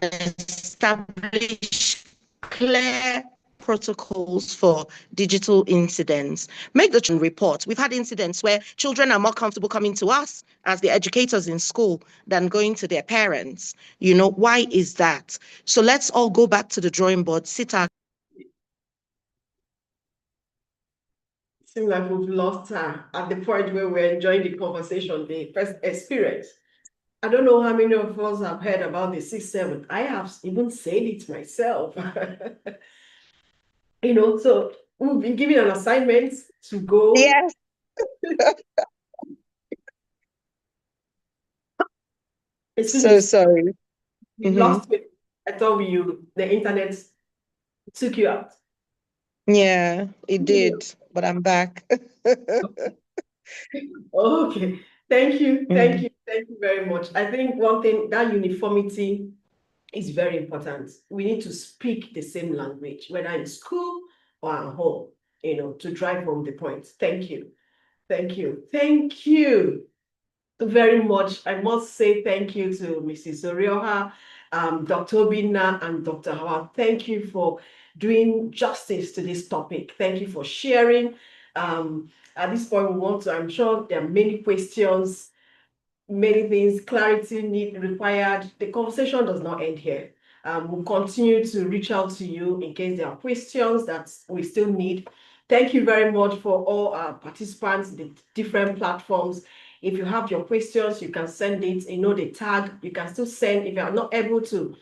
establish clear protocols for digital incidents. Make the report. We've had incidents where children are more comfortable coming to us as the educators in school than going to their parents. You know, why is that? So let's all go back to the drawing board, sit our Seems like we've lost her at the point where we're enjoying the conversation, the first experience. I don't know how many of us have heard about the 6-7. I have even said it myself. So we've been given an assignment to go. Yes. So sorry. You lost it. I thought the internet took you out. Yeah, it did, but I'm back. Okay. Thank you very much. I think one thing, that uniformity is very important. We need to speak the same language, whether in school or at home, to drive home the point. Thank you. Thank you very much. I must say thank you to Mrs. Orioha, Dr. Obinna, and Dr. Howard. Thank you for doing justice to this topic. Thank you for sharing. At this point, I'm sure there are many questions, many things, clarity required. The conversation does not end here. We'll continue to reach out to you in case there are questions that we still need. Thank you very much for all our participants, the different platforms. If you have your questions, you can send it, the tag, you can still send. If you are not able to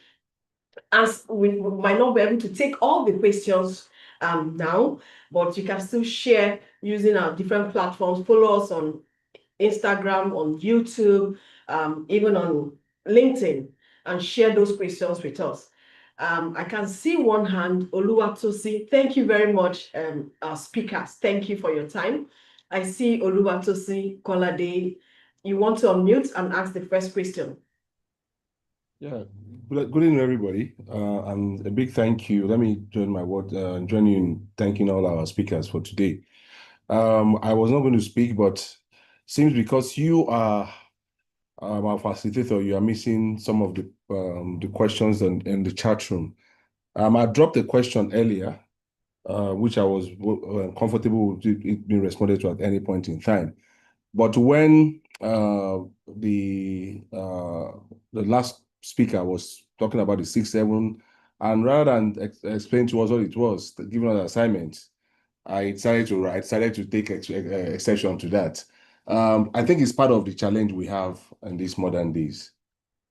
ask, we might not be able to take all the questions now, but you can still share using our different platforms. Follow us on Instagram, on YouTube, even on LinkedIn, and share those questions with us. I can see one hand, Oluwatosi. Thank you very much, our speakers. Thank you for your time. I see Oluwatosi Kolade. You want to unmute and ask the first question. Yeah, good evening, everybody. And a big thank you. Let me join you in thanking all our speakers for today. I was not going to speak, but seems because you are our facilitator, you are missing some of the questions in the chat room. I dropped a question earlier, which I was comfortable with it being responded to at any point in time. But when the last speaker was talking about the 6-7, and rather than explain to us what it was, given us assignments, I decided to take exception to that. I think it's part of the challenge we have in these modern days.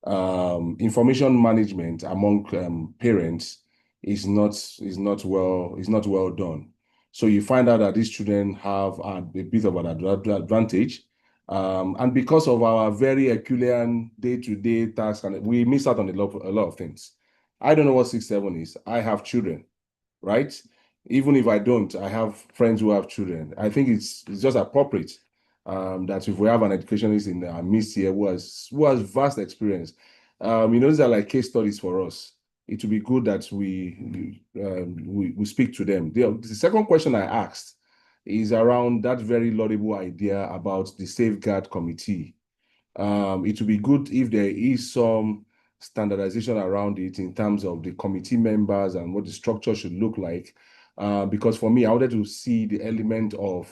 Information management among parents is not well done. So you find out that these children have a bit of an advantage. And because of our very Herculean day-to-day tasks, and we miss out on a lot of things. I don't know what 6-7 is. I have children, right? Even if I don't, I have friends who have children. I think it's just appropriate that if we have an educationist in our midst here who has vast experience, these are like case studies for us. It would be good that we speak to them. The second question I asked is around that very laudable idea about the safeguard committee. It would be good if there is some standardization around it in terms of the committee members and what the structure should look like. Because for me, I wanted to see the element of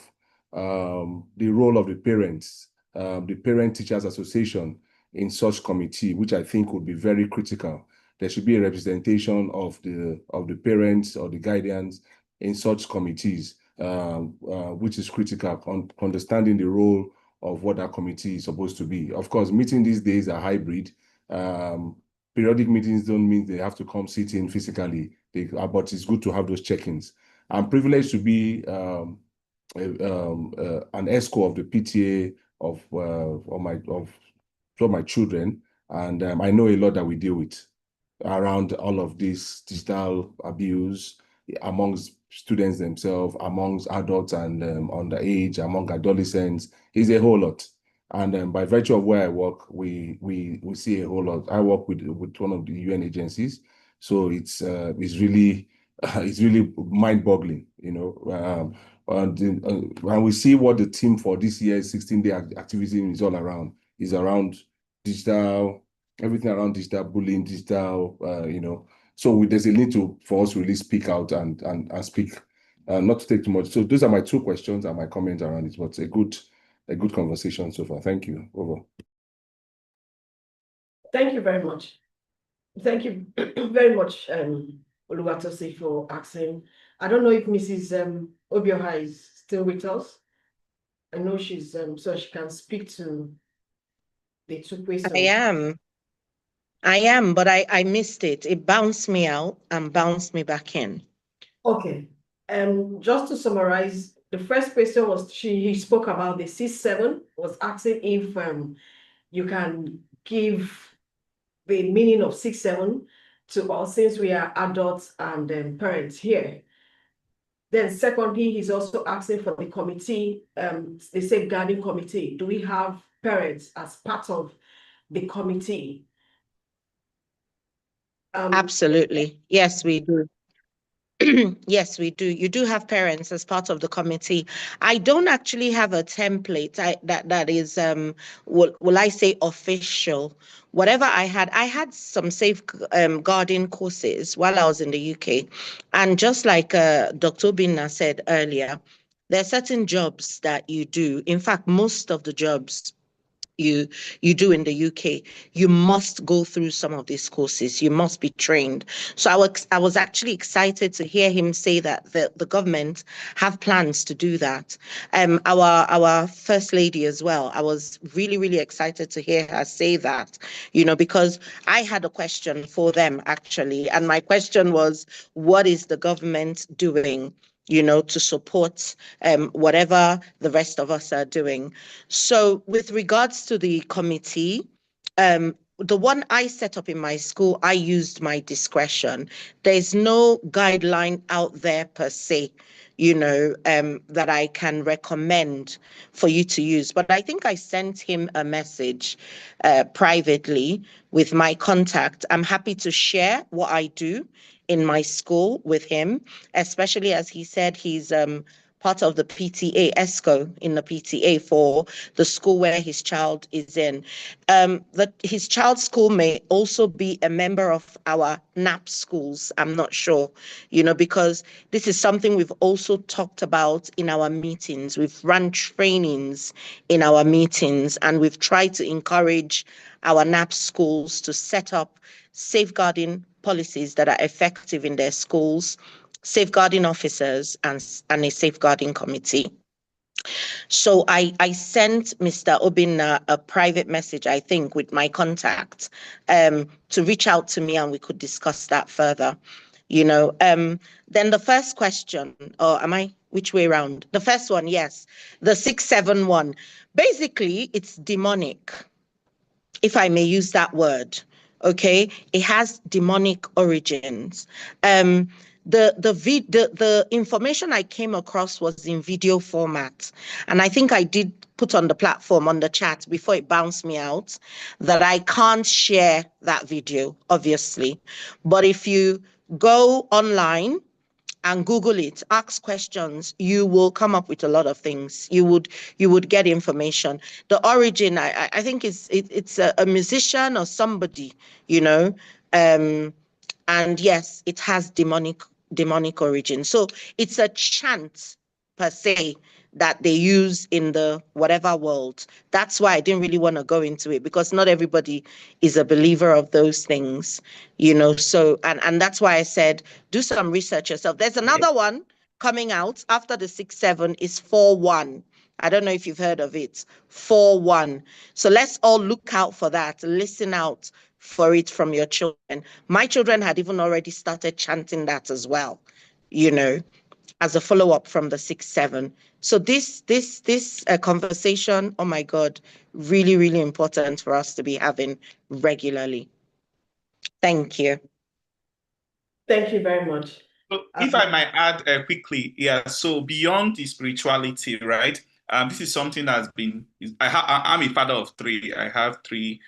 the role of the parents, the Parent Teachers Association in such committee, which I think would be very critical. There should be a representation of the parents or the guardians in such committees, which is critical on understanding the role of what that committee is supposed to be. Of course, meetings these days are hybrid. Periodic meetings don't mean they have to come sit in physically, but it's good to have those check-ins. I'm privileged to be an ESCO of the PTA of my children, and I know a lot that we deal with around all of this digital abuse amongst students themselves, amongst adults and underage, among adolescents, is a whole lot. And by virtue of where I work, we see a whole lot. I work with one of the UN agencies, so it's really it's really mind-boggling, you know. And we see what the theme for this year's 16-day activism is all around. Is around digital, everything around digital bullying, digital, you know. So there's a need for us to really speak out and speak, not to take too much. So those are my two questions and my comments around it. But a good conversation so far. Thank you. Over. Thank you very much. Thank you very much, Oluwatosi, for asking. I don't know if Mrs. Obioha is still with us. I know she's so she can speak to the two questions. I am, but I missed it. It bounced me out and bounced me back in. Okay. Just to summarize, the first question was he spoke about the C7, was asking if you can give the meaning of 6-7 to us since we are adults and parents here. Then secondly, he's also asking for the committee, the safeguarding committee. Do we have parents as part of the committee? Absolutely. Yes, we do. Yes, we do. You do have parents as part of the committee. I don't actually have a template that is will I say official. Whatever I had some safe guarding courses while I was in the UK, and just like Dr. Binna said earlier, there are certain jobs that you do. In fact, most of the jobs you do in the UK, you must go through some of these courses. You must be trained. So I was actually excited to hear him say that the government have plans to do that. Our First Lady as well. I was really, really excited to hear her say that, you know, because I had a question for them actually. And my question was, what is the government doing, you know, to support whatever the rest of us are doing? So with regards to the committee, the one I set up in my school, I used my discretion. There's no guideline out there per se, you know, that I can recommend for you to use. But I think I sent him a message privately with my contact. I'm happy to share what I do in my school with him, especially as he said he's part of the PTA, ESCO in the PTA for the school where his child is in. That his child's school may also be a member of our NAP schools. I'm not sure, you know, because this is something we've also talked about in our meetings. We've run trainings in our meetings, and we've tried to encourage our NAP schools to set up safeguarding policies that are effective in their schools, safeguarding officers, and a safeguarding committee. So I sent Mr. Obinna a private message, I think, with my contact to reach out to me and we could discuss that further. You know, then the first question, or am I which way around? The first one, yes, the 671. Basically, it's demonic, if I may use that word. Okay, it has demonic origins. The information I came across was in video format, and I think I did put on the platform on the chat before it bounced me out that I can't share that video, obviously. But if you go online and Google it, ask questions, you will come up with a lot of things. You would get information. The origin, I think it's a musician or somebody, you know, and yes, it has demonic origin. So it's a chant per se that they use in the whatever world. That's why I didn't really want to go into it, because not everybody is a believer of those things, you know. So and that's why I said do some research yourself. There's another one coming out after the 6-7 is 4-1. I don't know if you've heard of it. 4-1. So let's all look out for that. Listen out for it from your children. My children had even already started chanting that as well, you know, as a follow-up from the 6-7. So this conversation, oh my God, really, really important for us to be having regularly. Thank you. Thank you very much. So if I might add quickly, yeah, so beyond the spirituality, right? This is something that's been, I'm a father of 3. I have 3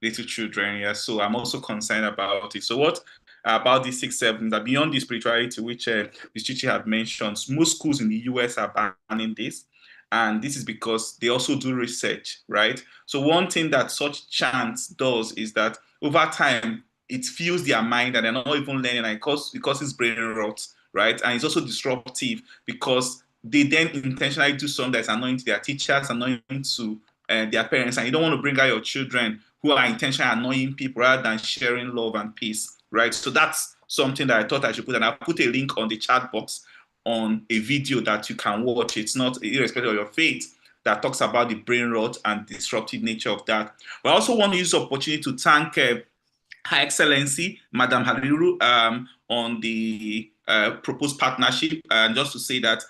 little children, yeah, so I'm also concerned about it. So what about the 6-7, that beyond the spirituality, which Ms. Chichi had mentioned, most schools in the US are banning this. And this is because they also do research, right? So one thing that such chants does is that over time, it fills their mind and they're not even learning, and because it's brain rot, right? And it's also disruptive because they then intentionally do something that's annoying to their teachers, annoying to their parents, and you don't want to bring out your children who are intentionally annoying people rather than sharing love and peace, right? So that's something that I thought I should put, and I'll put a link on the chat box on a video that you can watch. It's not irrespective of your faith, that talks about the brain rot and disruptive nature of that. But I also want to use the opportunity to thank Her Excellency, Madam Hariru, on the proposed partnership, and just to say that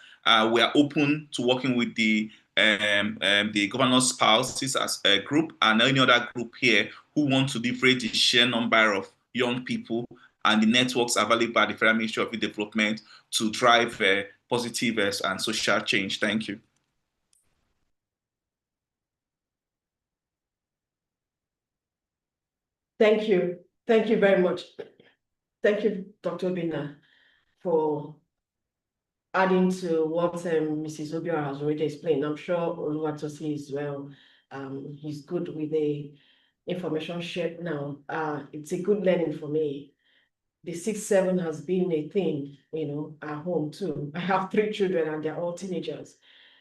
we are open to working with the governor's spouses as a group and any other group here who want to leverage the sheer number of young people and the networks available at the Federal Ministry of Youth Development to drive positive and social change. Thank you. Thank you. Thank you very much. Thank you, Dr. Obinna, for adding to what Mrs. Obiora has already explained. I'm sure Oluwatosi is well. He's good with the information shared now. It's a good learning for me. The 6-7 has been a thing, at home too. I have 3 children and they're all teenagers.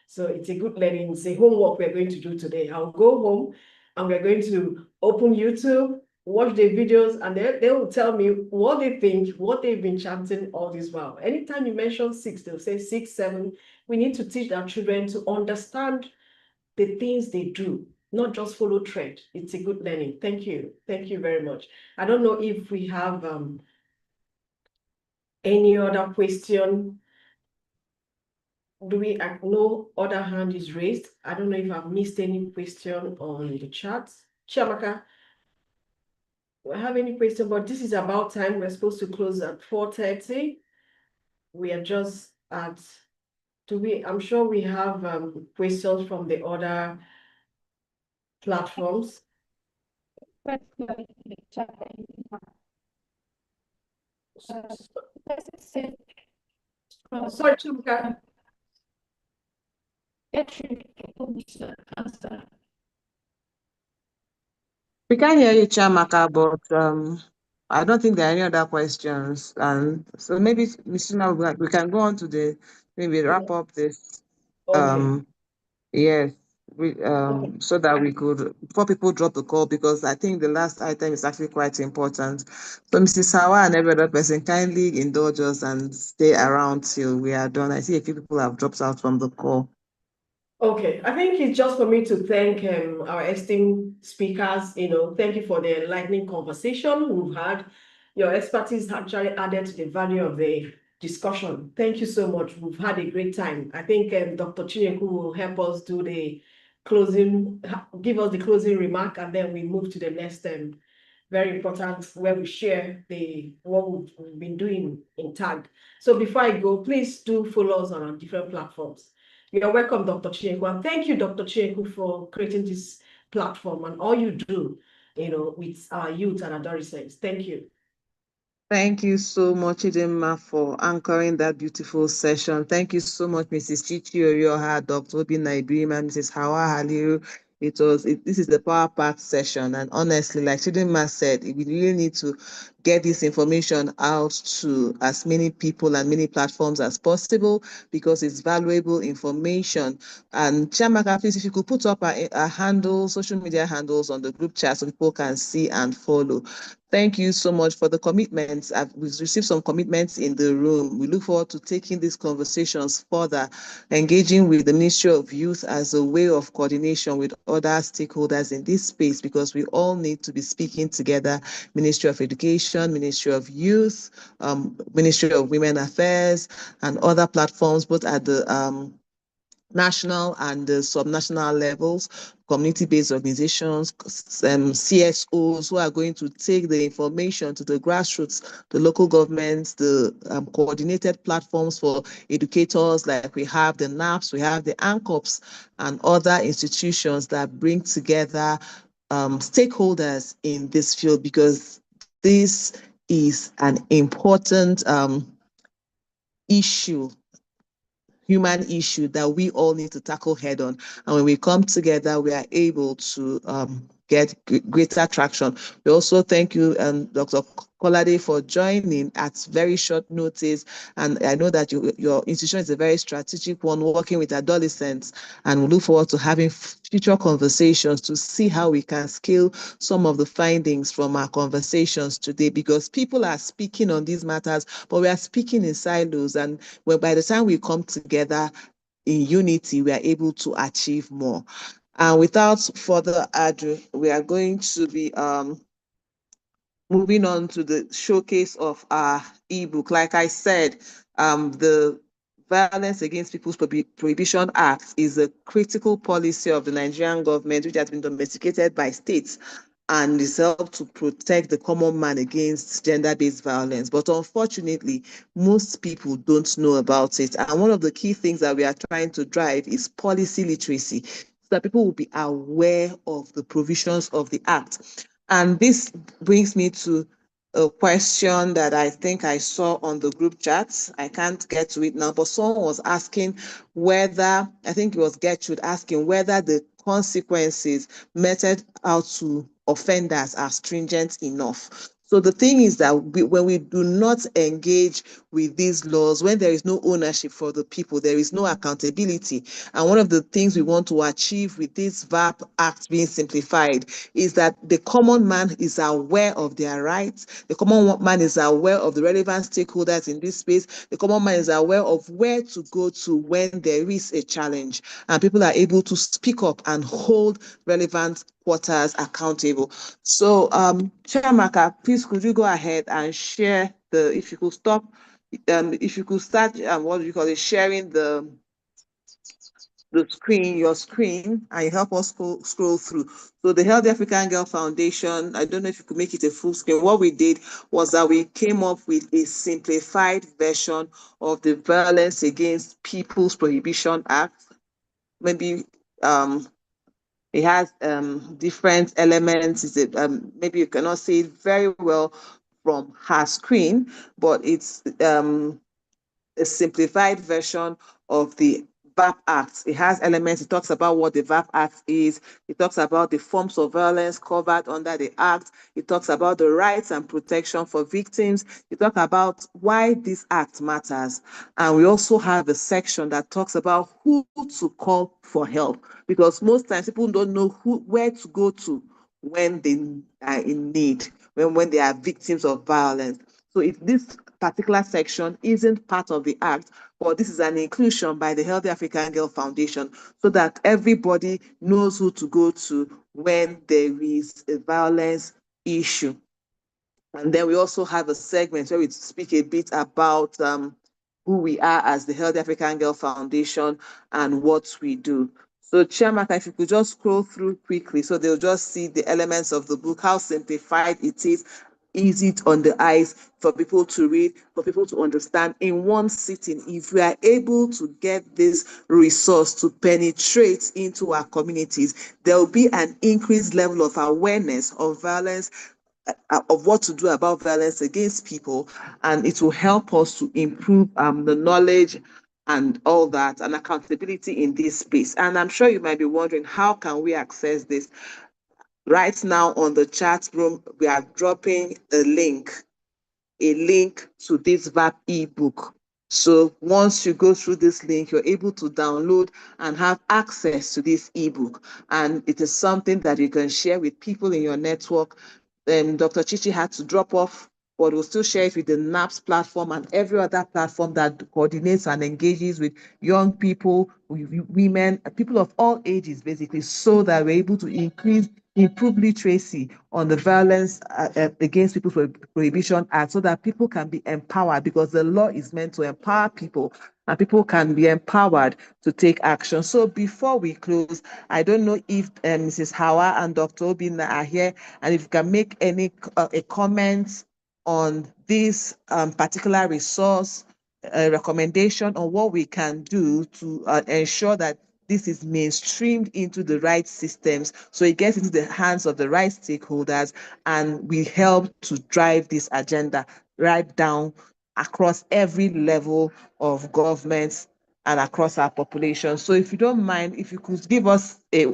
So it's a good learning. It's a homework we're going to do today. I'll go home and we're going to open YouTube, watch the videos, and they will tell me what they think, what they've been chanting all this while. Anytime you mention 6, they'll say 6-7. We need to teach our children to understand the things they do, not just follow trend. It's a good learning. Thank you. Thank you very much. I don't know if we have any other question. Do we no other hand is raised? I don't know if I've missed any question on the chat. Chiamaka, do I have any question? But this is about time. We're supposed to close at 4:30. We are just at, I'm sure we have questions from the other platforms. Sorry, Chiamaka. We can hear you, Chiamaka, but I don't think there are any other questions. And so maybe, Mr. Now, we can go on to maybe wrap up this. Okay. Yes, so that we could, before people drop the call, because I think the last item is actually quite important. So Mrs. Sawa and every other person, kindly indulge us and stay around till we are done. I see a few people have dropped out from the call. Okay, I think it's just for me to thank our esteemed speakers. Thank you for the enlightening conversation we've had. Your expertise actually added to the value of the discussion. Thank you so much. We've had a great time. I think Dr. Chinyeku will help us do the closing, give us the closing remark, and then we move to the next very important, where we share what we've been doing in THAG. So before I go, please do follow us on our different platforms. You're welcome, Dr. Chinyeku. And thank you, Dr. Chinyeku, for creating this platform and all you do, with our youth and adolescents. Thank you. Thank you so much, Idema, for anchoring that beautiful session. Thank you so much, Mrs. Chichi Orioha, Dr. Obinna Ibrima, Mrs. Hawa Haliru. This is the power-packed session, and honestly, like Chidinma said, we really need to get this information out to as many people and many platforms as possible because it's valuable information. And Chiamaka, please, if you could put up our handles, social media handles on the group chat so people can see and follow. Thank you so much for the commitments. We've received some commitments in the room. We look forward to taking these conversations further, engaging with the Ministry of Youth as a way of coordination with other stakeholders in this space, because we all need to be speaking together. Ministry of Education, Ministry of Youth, Ministry of Women Affairs, and other platforms, both at the national and the subnational levels, community-based organizations, CSOs who are going to take the information to the grassroots, the local governments, the coordinated platforms for educators, like we have the NAPS, we have the ANCOPS, and other institutions that bring together stakeholders in this field, because this is an important issue, human issue that we all need to tackle head on. And when we come together, we are able to get greater traction. We also thank you, Dr. Kolade, for joining at very short notice. And I know that your institution is a very strategic one, working with adolescents, and we look forward to having future conversations to see how we can scale some of the findings from our conversations today, because people are speaking on these matters, but we are speaking in silos. And by the time we come together in unity, we are able to achieve more. And without further ado, we are going to be moving on to the showcase of our ebook. Like I said, the Violence Against People's Prohibition Act is a critical policy of the Nigerian government, which has been domesticated by states and is helped to protect the common man against gender-based violence. But unfortunately, most people don't know about it. And one of the key things that we are trying to drive is policy literacy, so that people will be aware of the provisions of the Act. And this brings me to a question that I think I saw on the group chat. I can't get to it now, but someone was asking whether, I think it was Gertrude asking whether the consequences meted out to offenders are stringent enough. So the thing is that when we do not engage with these laws, when there is no ownership for the people, there is no accountability. And one of the things we want to achieve with this VAP Act being simplified is that the common man is aware of their rights. The common man is aware of the relevant stakeholders in this space. The common man is aware of where to go to when there is a challenge. And people are able to speak up and hold relevant quarters accountable. So, Chiamaka, please could you go ahead and share if you could stop, if you could start, what do you call it, sharing the screen, your screen, and you help us scroll through. So the Healthy African Girl Foundation, I don't know if you could make it a full screen. What we did was that we came up with a simplified version of the Violence Against People's Prohibition Act. Maybe it has different elements. Maybe you cannot see it very well from her screen, but it's a simplified version of the VAP Act. It has elements. It talks about what the VAP Act is. It talks about the forms of violence covered under the Act. It talks about the rights and protection for victims. It talks about why this Act matters. And we also have a section that talks about who to call for help, because most times people don't know where to go to when they are in need, when they are victims of violence. So if this particular section isn't part of the Act, but this is an inclusion by the Healthy African Girl Foundation, so that everybody knows who to go to when there is a violence issue. And then we also have a segment where we speak a bit about who we are as the Healthy African Girl Foundation and what we do. So Chiamaka, if you could just scroll through quickly so they'll just see the elements of the book, how simplified it is, easy on the eyes for people to read, for people to understand in one sitting. If we are able to get this resource to penetrate into our communities, there will be an increased level of awareness of violence, of what to do about violence against people, and it will help us to improve the knowledge and all that, and accountability in this space. And I'm sure you might be wondering, how can we access this? Right now on the chat room, we are dropping a link to this VAP ebook. So once you go through this link, you're able to download and have access to this ebook. And it is something that you can share with people in your network. Dr. Chichi had to drop off, but we'll still share it with the NAPS platform and every other platform that coordinates and engages with young people, with women, people of all ages, basically, so that we're able to improve literacy on the Violence Against People's Prohibition Act, so that people can be empowered, because the law is meant to empower people and people can be empowered to take action. So before we close, I don't know if Mrs. Hawa and Dr. Obinna are here, and if you can make any a comment on this particular resource, recommendation on what we can do to ensure that this is mainstreamed into the right systems, so it gets into the hands of the right stakeholders, and we help to drive this agenda right down across every level of government and across our population. So if you don't mind, if you could give us a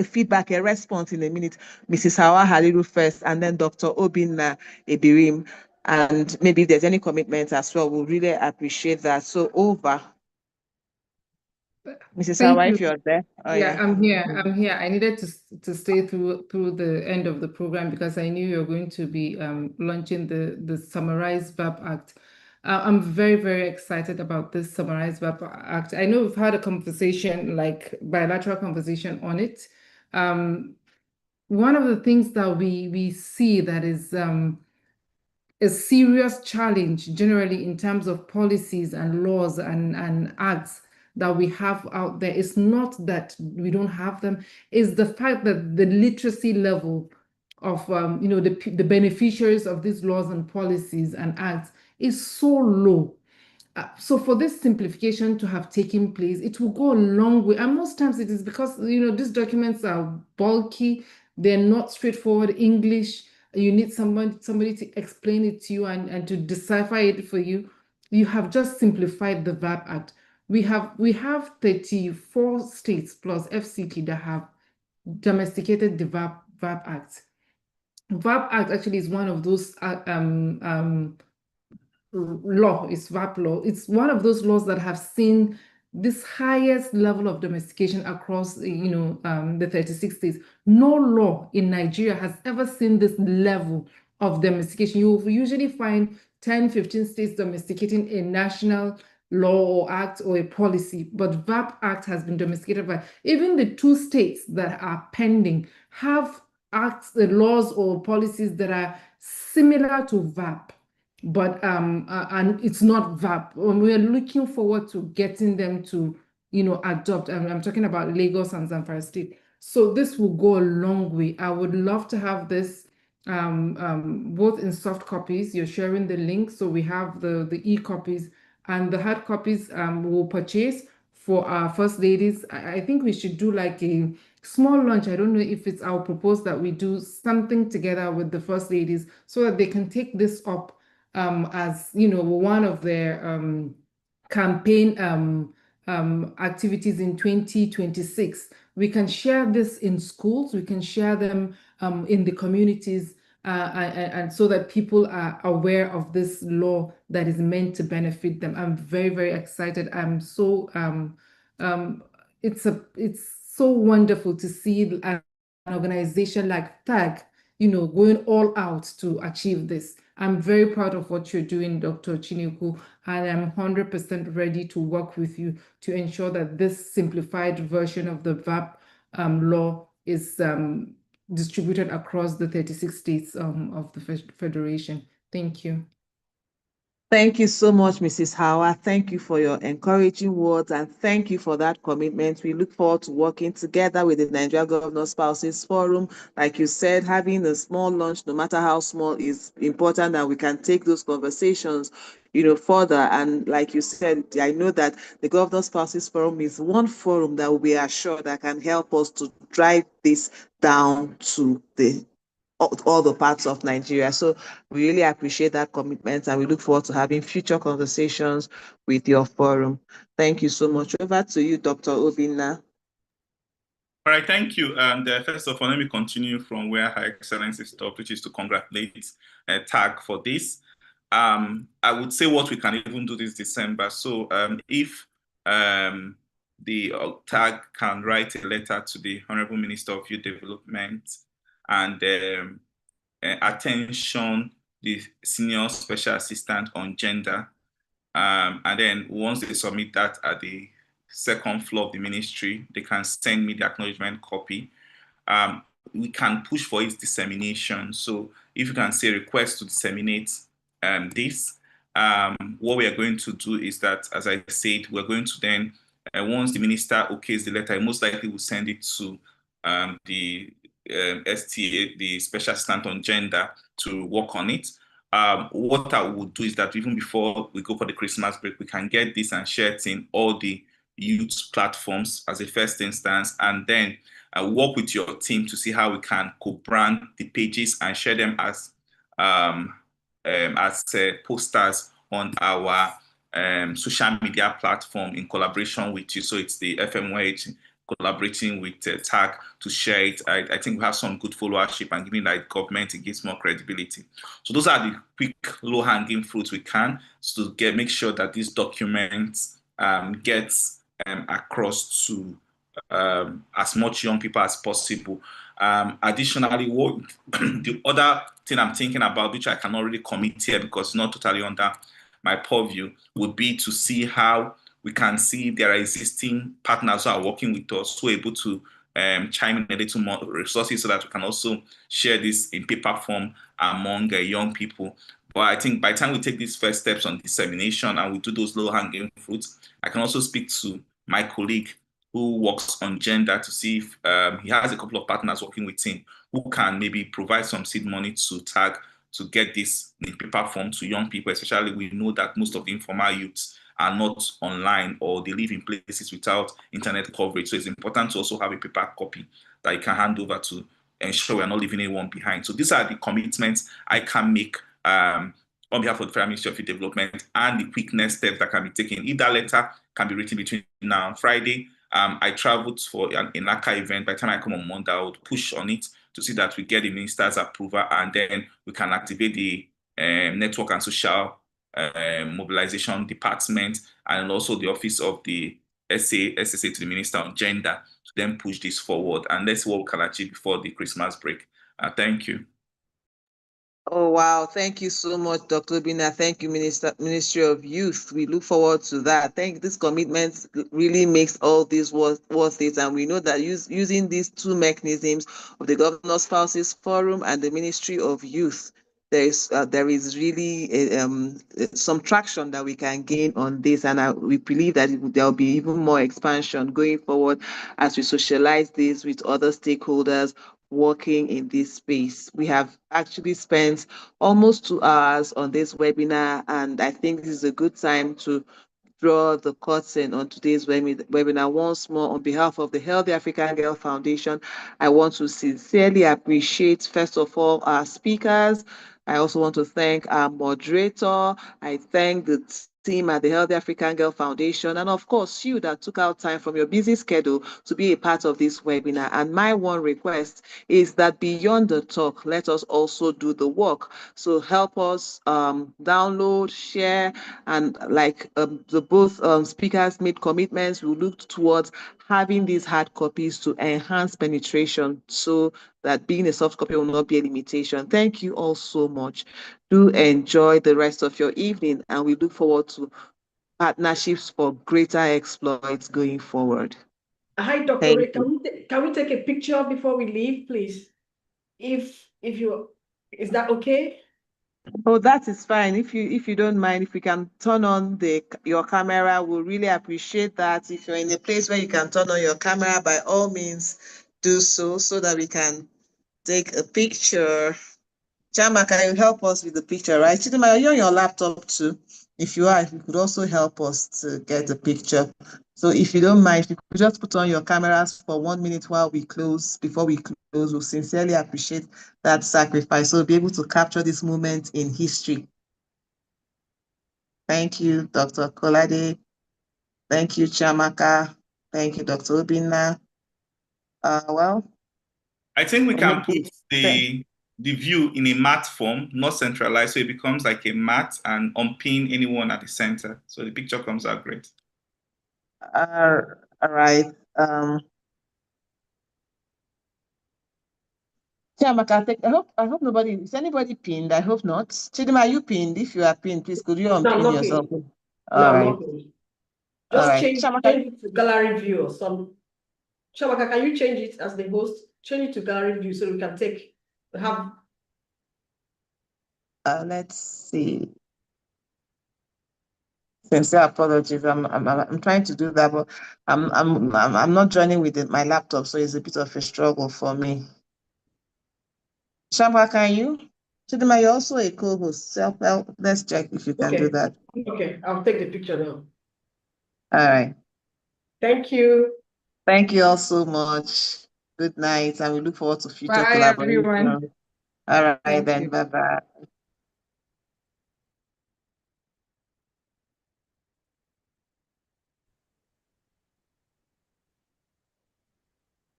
feedback, a response in a minute, Mrs. Hawa Haliru first, and then Dr. Obinna Ebirim. And maybe if there's any commitments as well, we'll really appreciate that. So over. Mrs. Thank Hawa, you. if you're there. Oh, Yeah, I'm here. I'm here. I needed to stay through the end of the program because I knew you're going to be launching the Summarized VAP Act. I'm very, very excited about this Summarized VAP Act. I know we've had a conversation, like bilateral conversation on it. One of the things that we see that is a serious challenge generally in terms of policies and laws and acts that we have out there. It's not that we don't have them, it's the fact that the literacy level of the beneficiaries of these laws and policies and acts is so low. So for this simplification to have taken place, it will go a long way. And most times it is because, these documents are bulky, they're not straightforward English. You need somebody to explain it to you and to decipher it for you. You have just simplified the VAP Act. We have 34 states plus FCT that have domesticated the VAP Act. VAP Act actually is one of those law, is VAP law. It's one of those laws that have seen this highest level of domestication across, the 36 states. No law in Nigeria has ever seen this level of domestication. You usually find 10, 15 states domesticating a national law or act or a policy, but VAP Act has been domesticated by even the 2 states that are pending have acts, the laws or policies that are similar to VAP. But and it's not VAP. We are looking forward to getting them to, adopt. I'm talking about Lagos and Zamfara State. So this will go a long way. I would love to have this both in soft copies. You're sharing the link, so we have the e-copies, and the hard copies we'll purchase for our first ladies. I think we should do like a small lunch. I don't know if I'll propose that we do something together with the first ladies so that they can take this up as one of their campaign activities in 2026. We can share this in schools, we can share them in the communities, and so that people are aware of this law that is meant to benefit them. I'm very, very excited. I'm so it's so wonderful to see an organization like THAG, going all out to achieve this. I'm very proud of what you're doing, Dr. Chinyuku, and I'm 100% ready to work with you to ensure that this simplified version of the VAP law is distributed across the 36 states of the Federation. Thank you. Thank you so much, Mrs. Howard. Thank you for your encouraging words, and thank you for that commitment. We look forward to working together with the Nigeria Governor Spouses Forum. Like you said, having a small launch, no matter how small, is important, and we can take those conversations, further. And like you said, I know that the Governor Spouses Forum is one forum that will be assured that can help us to drive this down to all the parts of Nigeria. So we really appreciate that commitment, and we look forward to having future conversations with your forum. Thank you so much. Over to you, Dr. Obinna. All right, thank you. And first of all, let me continue from where Her Excellency stopped, which is to congratulate THAG for this. I would say what we can even do this December. So if the THAG can write a letter to the Honorable Minister of Youth Development and attention the Senior Special Assistant on Gender, and then once they submit that at the second floor of the ministry, they can send me the acknowledgement copy. We can push for its dissemination. So if you can say request to disseminate this, what we are going to do is that, as I said, we're going to then, once the minister okays the letter, most likely will send it to the STA, the Special Assistant on Gender, to work on it. What I would do is that even before we go for the Christmas break, we can get this and share it in all the youth platforms as a first instance, and then work with your team to see how we can co-brand the pages and share them as posters on our social media platform in collaboration with you. So it's the FMYH collaborating with THAG to share it. I think we have some good followership, and giving that government, it gives more credibility. So those are the quick low-hanging fruits we can to make sure that these documents gets across to as much young people as possible. Additionally, the other thing I'm thinking about, which I cannot really commit here because it's not totally under my purview, would be to see how we can see if there are existing partners who are working with us who are able to chime in a little more resources so that we can also share this in paper form among young people. But I think by the time we take these first steps on dissemination and we do those low-hanging fruits, I can also speak to my colleague who works on gender to see if he has a couple of partners working with him who can maybe provide some seed money to THAG to get this in paper form to young people. Especially, we know that most of the informal youths are not online or they live in places without internet coverage. So it's important to also have a paper copy that you can hand over to ensure we're not leaving anyone behind. So these are the commitments I can make on behalf of the Federal Ministry of Youth Development, and the quick next steps that can be taken. If that letter can be written between now and Friday, I traveled for an NACA event. By the time I come on Monday, I would push on it to see that we get the minister's approval, and then we can activate the network and social mobilization department, and also the office of the SSA to the Minister on Gender to then push this forward. And let's see what we can achieve before the Christmas break. Thank you. Oh, wow. Thank you so much, Dr. Obinna. Thank you, Ministry of Youth. We look forward to that. This commitment really makes all this worth it. And we know that using these two mechanisms of the Governors Spouses Forum and the Ministry of Youth, there is really some traction that we can gain on this. And we believe that there will be even more expansion going forward as we socialize this with other stakeholders working in this space. We have actually spent almost 2 hours on this webinar, and I think this is a good time to draw the curtain on today's webinar. Once more, on behalf of the Healthy African Girl Foundation, I want to sincerely appreciate, first of all, our speakers. I also want to thank our moderator. I thank the team at the Healthy African Girl Foundation, and of course, you that took out time from your busy schedule to be a part of this webinar. And my one request is that beyond the talk, let us also do the work. So help us download, share, and like the both speakers made commitments, we look towards having these hard copies to enhance penetration so that being a soft copy will not be a limitation. Thank you all so much. Do enjoy the rest of your evening, and we look forward to partnerships for greater exploits going forward. Hi, Dr. Thank Ray. you. Can we take a picture before we leave, please? Is that okay? Oh, that is fine. If you don't mind, if we can turn on your camera, we'll really appreciate that. If you're in a place where you can turn on your camera, by all means, do so that we can take a picture. Chama, can you help us with the picture, right? Chidima, are you on your laptop too? If you are, if you could also help us to get the picture. So if you don't mind, if you could just put on your cameras for 1 minute while we close, before we close, we'll sincerely appreciate that sacrifice. So we'll be able to capture this moment in history. Thank you, Dr. Kolade. Thank you, Chamaka. Thank you, Dr. Obinna. Well, I think we can put the view in a mat form, not centralized, so it becomes like a mat and unpin anyone at the center. So the picture comes out great. All right. Chamaka, I hope nobody is anybody pinned. I hope not. Chidima, are you pinned? If you are pinned, please could you unpin yourself? All right. Just change it to gallery view or some. Shamaka, can you change it as the host? Change it to gallery view so we can have. Let's see. Sincere apologies. I'm trying to do that, but I'm not joining with my laptop, so it's a bit of a struggle for me. Shamaka, can you? Chidima, you're also a co-host. Let's check if you can do that. Okay, I'll take the picture now. All right. Thank you. Thank you all so much. Good night, and we look forward to future Bye, everyone. collaboration. All right, Thank then. you. Bye-bye.